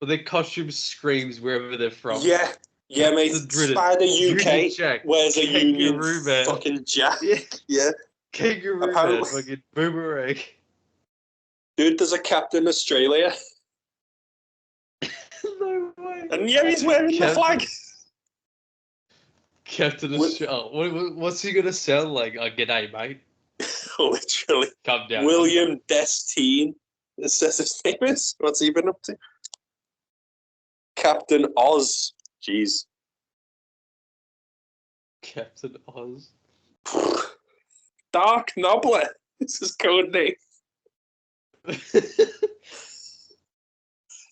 Well, their costume screams wherever they're from. Yeah, mate. Spider UK Jack, wears a Union Man. fucking Jack. Yeah, Yeah. Kangaroo Man, fucking boomerang. Dude, there's a Captain Australia. No way. And yeah, he's wearing the flag. Captain Australia. What's he gonna sound like? G'day, mate. Literally. Come down. William Destine. It says his name is. What's he been up to? Captain Oz. Jeez. Captain Oz. Dark Nobbler. This is code name.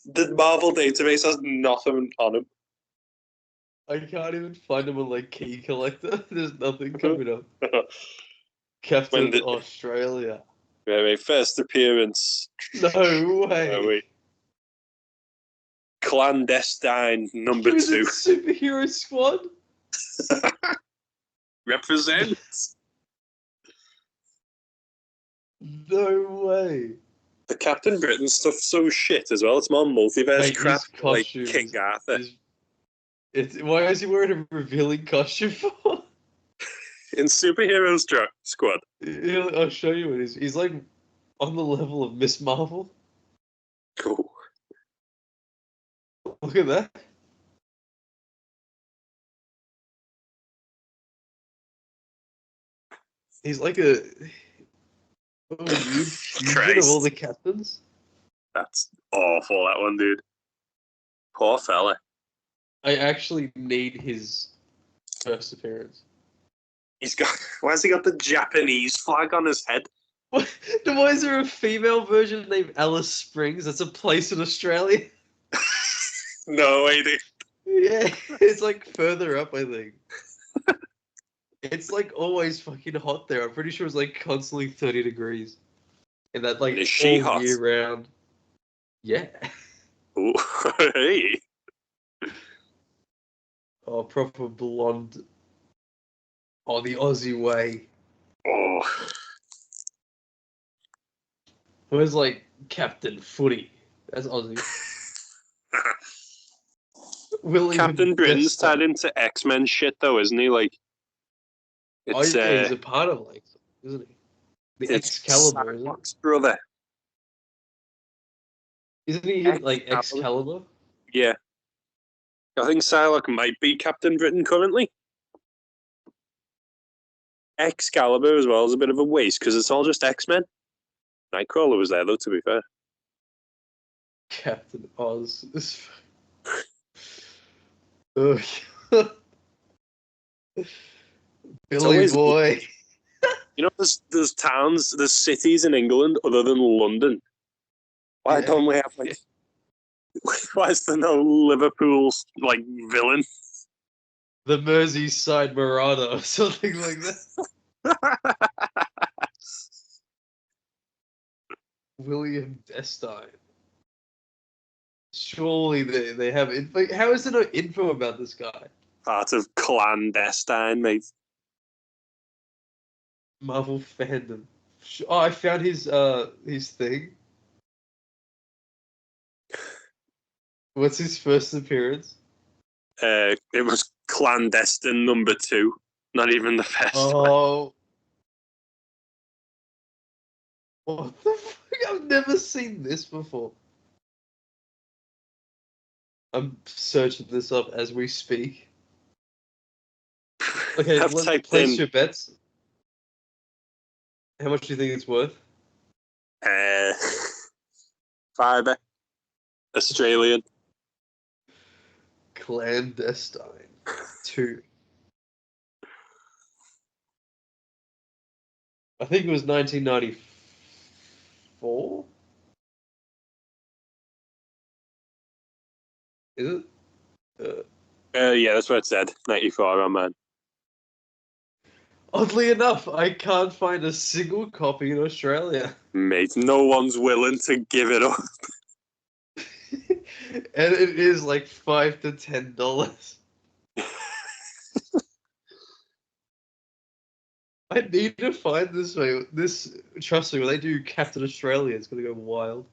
The Marvel database has nothing on him. I can't even find him on like Key Collector. There's nothing coming up. Captain Australia. Yeah, wait, first appearance. No way. Wait. Clandestine number 2. Superhero Squad. Represent. No way. The Captain Britain stuff's so shit as well. It's more multiverse crap like King Arthur. Why is he wearing a revealing costume for? In Superhero Squad. I'll show you what he's like on the level of Miss Marvel. Cool. Look at that. He's like a fusion of all the captains. That's awful, that one, dude. Poor fella. I actually need his first appearance. Why has he got the Japanese flag on his head? Why is there a female version named Alice Springs? That's a place in Australia. No way, dude. Yeah, it's like further up, I think. It's like always fucking hot there. I'm pretty sure it's like constantly 30 degrees. And that like is she all hot? year round. Yeah. Ooh, hey. Oh, proper blonde. Oh, the Aussie way. Oh. Where's like Captain Footy? That's Aussie. Captain Britain's tied into X-Men shit though, isn't he? Like, it's he's a part of like, isn't he? The Excalibur, isn't it? Brother. Isn't he like Excalibur? Yeah. I think Psylocke might be Captain Britain currently. Excalibur as well is a bit of a waste because it's all just X-Men. Nightcrawler was there though, to be fair. Captain Oz. Ugh. Billy always- boy. You know, there's towns, there's cities in England other than London. Why Yeah. don't we have like? Why is there no Liverpool's like villain? The Merseyside Marauder or something like that. William Destine. Surely they have info. How is there no info about this guy? Part of clandestine, mate. Marvel fandom. Oh, I found his thing. What's his first appearance? It was clandestine number 2, not even the first one. Oh. What the fuck? I've never seen this before. I'm searching this up as we speak. Okay, I've let's typed place in your bets. How much do you think it's worth? fiber Australian. Clandestine 2. I think it was 1994. Is it? Yeah, that's what it said. 94 on man. Oddly enough, I can't find a single copy in Australia. Mate, no one's willing to give it up. And it is like $5 to $10. I need to find this way. Trust me, when they do Captain Australia, it's gonna go wild.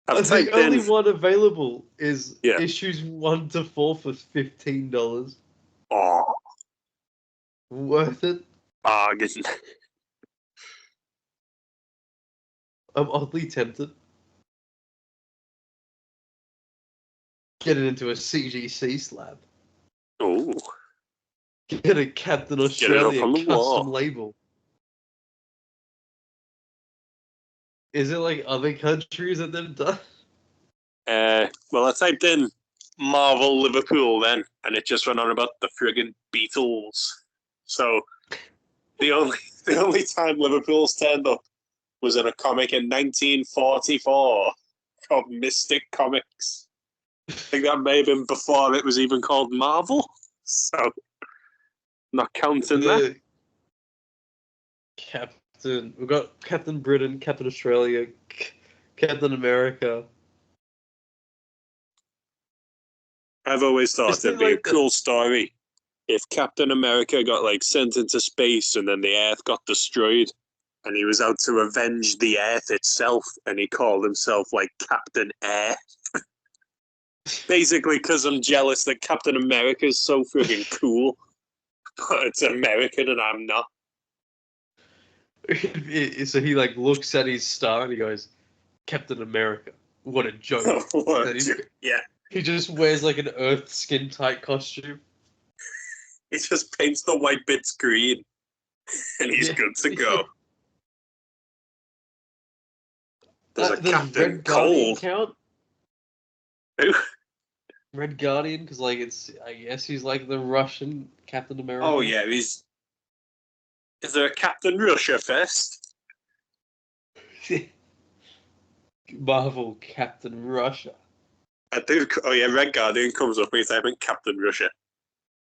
I've The typed only in. one available is Yeah. issues 1 to 4 for $15. Oh, Worth it? bargain. I'm oddly tempted. Get it into a CGC slab. Oh, Get a Captain Get it up Australia on the custom wall. label. Is it like other countries that they've done? well, I typed in Marvel Liverpool then, and it just went on about the friggin' Beatles. So the only time Liverpool's turned up was in a comic in 1944 called Mystic Comics. I think that may have been before it was even called Marvel. So, not counting that. Captain. We've got Captain Britain, Captain Australia, Captain America. I've always thought Isn't it it'd be like a cool story if Captain America got like sent into space and then the Earth got destroyed, and he was out to avenge the Earth itself, and he called himself like Captain Air. Basically, because I'm jealous that Captain America is so freaking cool, but it's American and I'm not. So he like looks at his star and he goes, Captain America. What a joke. Yeah, He just wears like an Earth skin tight costume. he just paints the white bits green, and he's Yeah. good to go. There's a Does Captain Red Guardian Cold. count? Who? Red Guardian, because like I guess he's like the Russian Captain America. Oh yeah, he's. Is there a Captain Russia first? Marvel Captain Russia. I do. Oh yeah, Red Guardian comes up when you type in Captain Russia.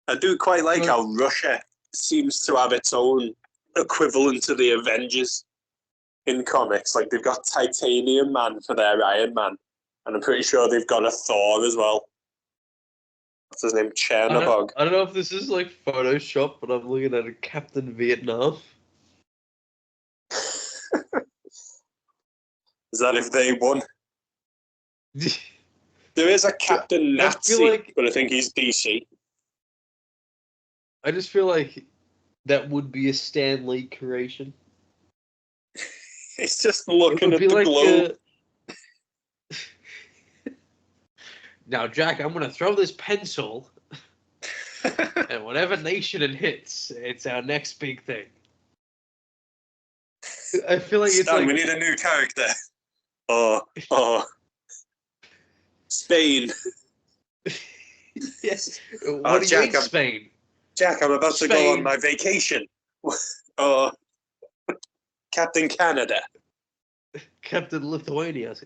I do quite like how Russia seems to have its own equivalent to the Avengers in comics. Like they've got Titanium Man for their Iron Man, and I'm pretty sure they've got a Thor as well. What's his name? Chernobog. I don't know if this is like Photoshop, but I'm looking at a Captain Vietnam. Is that if they won? There is a Captain Nazi, but I think he's DC. I just feel like that would be a Stan Lee creation. He's just looking at the like globe. Now, Jack, I'm going to throw this pencil, and whatever nation it hits, it's our next big thing. I feel like Stan, it's like we need a new character. Oh, Spain. Yes. What do you Jack, mean, Spain? Jack, I'm about to go Spain. on my vacation. Oh, Captain Canada. Captain Lithuania.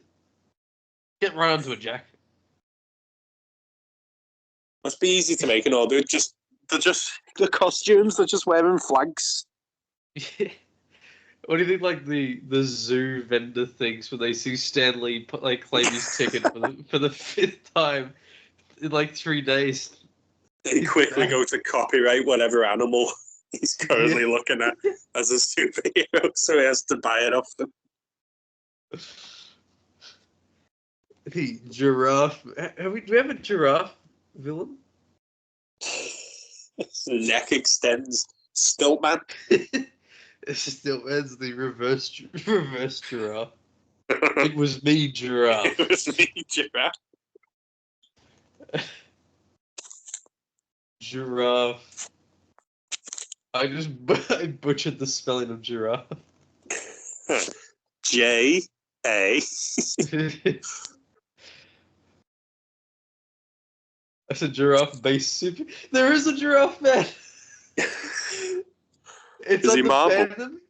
Get right onto it, Jack. Must be easy to make an order. They're just the costumes. They're just wearing flags. What do you think, like the zoo vendor thinks when they see Stanley claim his ticket for the fifth time in like 3 days? They quickly go to copyright whatever animal he's currently looking at as a superhero, so he has to buy it off them. The giraffe. Do we have a giraffe villain? His neck extends. Stiltman. It still ends the reverse giraffe. It was me, giraffe. It was me, giraffe. Giraffe. I butchered the spelling of giraffe. J-A. That's a giraffe-based super. There is a giraffe man. It's Is on he the Marvel? fandom.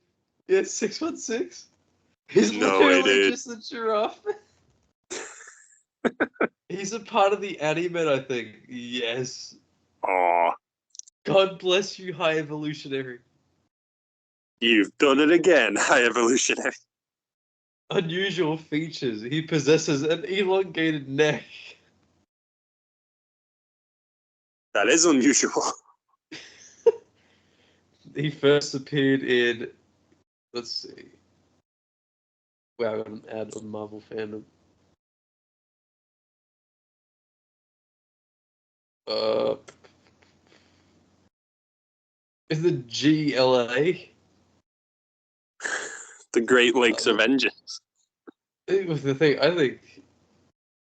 Yeah, 616. He's No way, literally dude. just a giraffe. He's a part of the anime, I think. Yes. Aw, God bless you, High Evolutionary. you've done it again, High Evolutionary. Unusual features. He possesses an elongated neck. That is unusual. He first appeared in. Let's see. Wow, I got an ad on Marvel fandom. Is it GLA? The Great Lakes Avengers. It was the thing. I think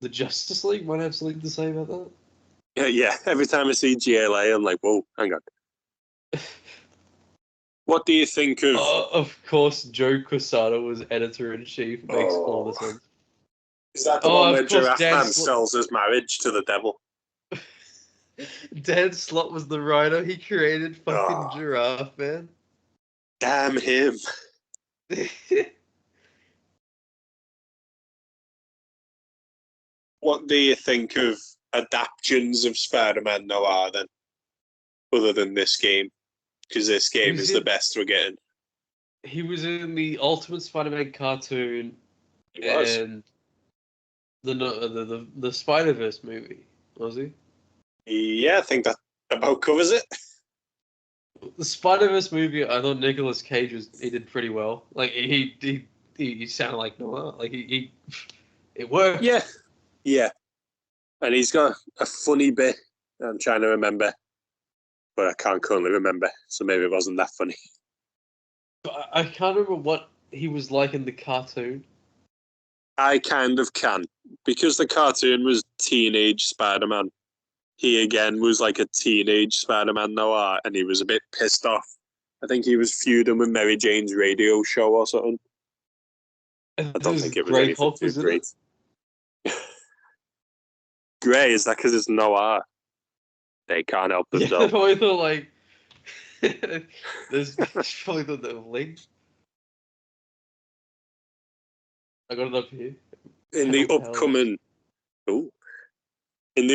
the Justice League might have something to say about that. Yeah. Every time I see GLA, I'm like, whoa, hang on. What do you think of... Of course, Joe Quesada was editor-in-chief. Makes all the sense. Is that the one where of course, Giraffe Man sells his marriage to the devil? Dan Slott was the writer. He created fucking Giraffe Man. Damn him. What do you think of adaptions of Spider-Man Noir then? Other than this game? Because this game is the best we're getting. He was in the Ultimate Spider-Man cartoon and the Spider-Verse movie, was he? Yeah, I think that about covers it. The Spider-Verse movie, I thought Nicolas Cage he did pretty well. Like he sounded like Noir. Like it worked. Yeah. And he's got a funny bit. I'm trying to remember, but I can't currently remember. So maybe it wasn't that funny. But I can't remember what he was like in the cartoon. I kind of can, because the cartoon was teenage Spider-Man. He again was like a teenage Spider-Man Noir, and he was a bit pissed off. I think he was feuding with Mary Jane's radio show or something. I don't think it was anything too great. Grey, is that because it's Noir? They can't help themselves. Yeah, I thought like there's probably the link. I got it up here. In the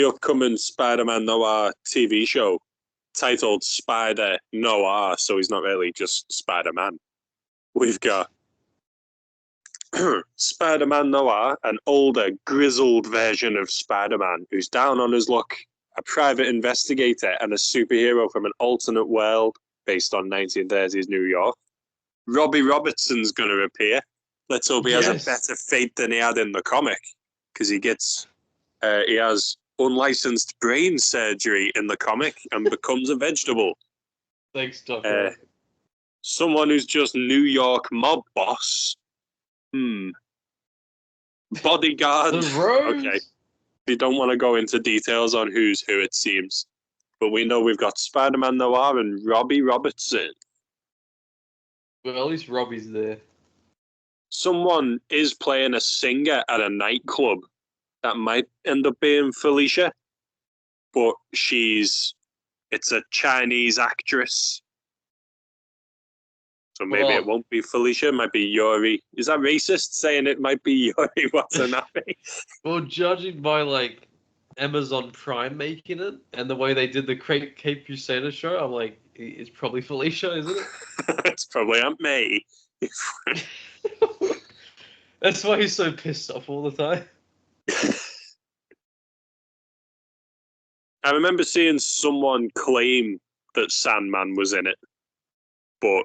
upcoming Spider-Man Noir TV show, titled Spider Noir, so he's not really just Spider-Man. We've got Spider-Man Noir, an older, grizzled version of Spider-Man who's down on his luck, a private investigator and a superhero from an alternate world based on 1930s New York. Robbie Robertson's going to appear. Let's hope he has a better fate than he had in the comic, because he has unlicensed brain surgery in the comic and becomes a vegetable. Thanks, Doctor. Someone who's just New York mob boss. Bodyguard. Okay. We don't want to go into details on who's who, it seems. But we know we've got Spider-Man Noir and Robbie Robertson. Well, at least Robbie's there. someone is playing a singer at a nightclub that might end up being Felicia, but it's a Chinese actress. So maybe it won't be Felicia, it might be Yuri. Is that racist saying it might be Yuri Watanabe? Well, judging by like Amazon Prime making it and the way they did the Cape Crusader show, I'm like, it's probably Felicia, isn't it? It's probably Aunt May. That's why he's so pissed off all the time. I remember seeing someone claim that Sandman was in it, but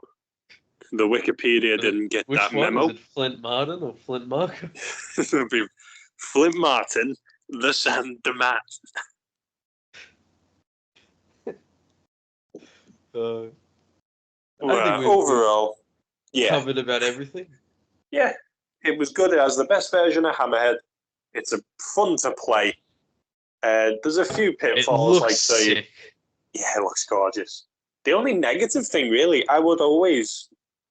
the Wikipedia didn't get that memo. Is it Flint Martin or Flint Marco? It'll be Flint Martin, the Sandman. Overall, covered about everything. Yeah, it was good. It has the best version of Hammerhead. It's fun to play. There's a few pitfalls. It looks sick. Yeah, it looks gorgeous. The only negative thing, really, I would always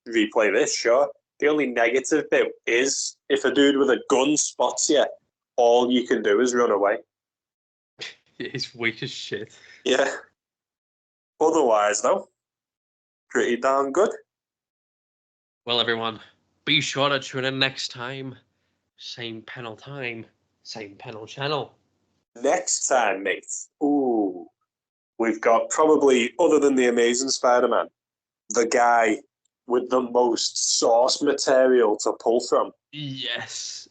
replay this, sure. The only negative bit is if a dude with a gun spots you, all you can do is run away. It's weak as shit. Yeah. Otherwise, though, pretty darn good. Well, everyone, be sure to tune in next time. Same panel time, same panel channel. Next time, mate. Ooh. We've got probably, other than the Amazing Spider-Man, the guy with the most source material to pull from. Yes.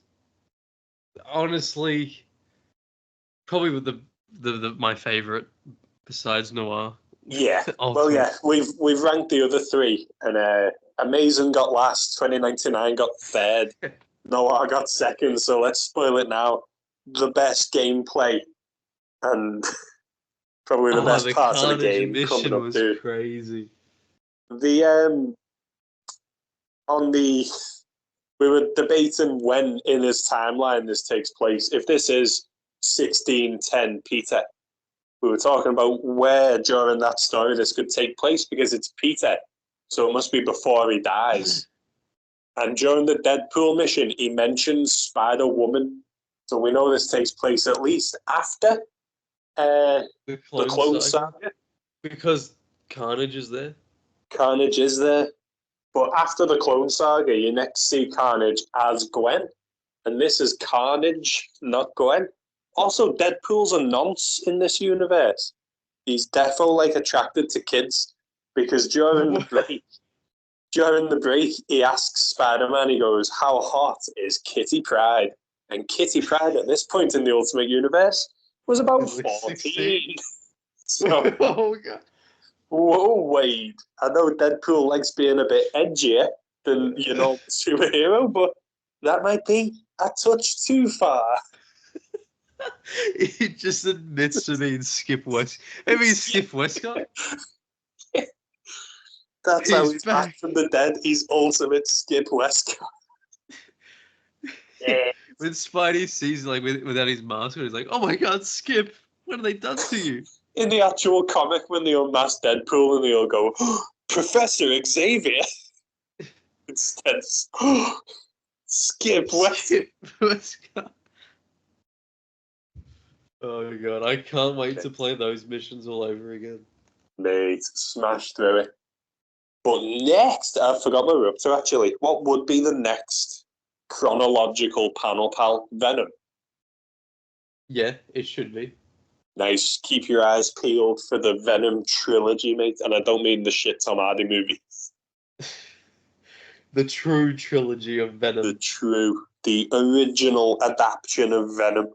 Honestly, probably with the my favorite besides Noir. Yeah. Well, yeah, we've ranked the other three, and Amazing got last, 2099 got third, Noir got second. So let's spoil it now. The best gameplay and probably the best part of the game coming up, dude. Crazy. We were debating when in his timeline this takes place. If this is 1610 Peter, we were talking about where during that story this could take place because it's Peter, so it must be before he dies. And during the Deadpool mission, he mentions Spider-Woman, so we know this takes place at least after the Clone Saga. Because Carnage is there. Carnage is there. But after the Clone Saga, you next see Carnage as Gwen. And this is Carnage, not Gwen. Also, Deadpool's a nonce in this universe. He's definitely attracted to kids because during the break, he asks Spider-Man, he goes, "How hot is Kitty Pryde?" And Kitty Pryde at this point in the Ultimate Universe was about 14. So, oh god. Whoa, Wade. I know Deadpool likes being a bit edgier than superhero, but that might be a touch too far. He just admits to being Skip West. I mean, Skip Westcott. That's how he's back from the dead. He's ultimate Skip Westcott. Yeah. When Spidey sees without his mask, he's like, "Oh my god, Skip! What have they done to you?" In the actual comic, when they unmask Deadpool and they all go, oh, "Professor Xavier," instead, oh, Skip Westcott. Oh my god, I can't wait to play those missions all over again. Mate, smash through it. But next, I forgot what we're up to actually. What would be the next chronological panel pal? Venom. Yeah, it should be. Nice. Keep your eyes peeled for the Venom trilogy, mate. And I don't mean the shit Tom Hardy movies. The true trilogy of Venom. The original adaptation of Venom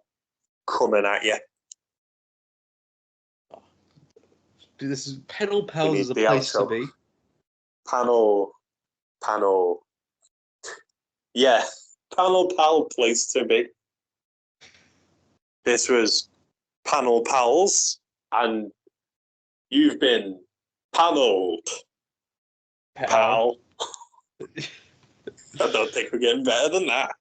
coming at you. Dude, this is Panel Pals is a place to be. Panel. Yeah, Panel Pal place to be. This was Panel Pals, and you've been panelled, pal. I don't think we're getting better than that.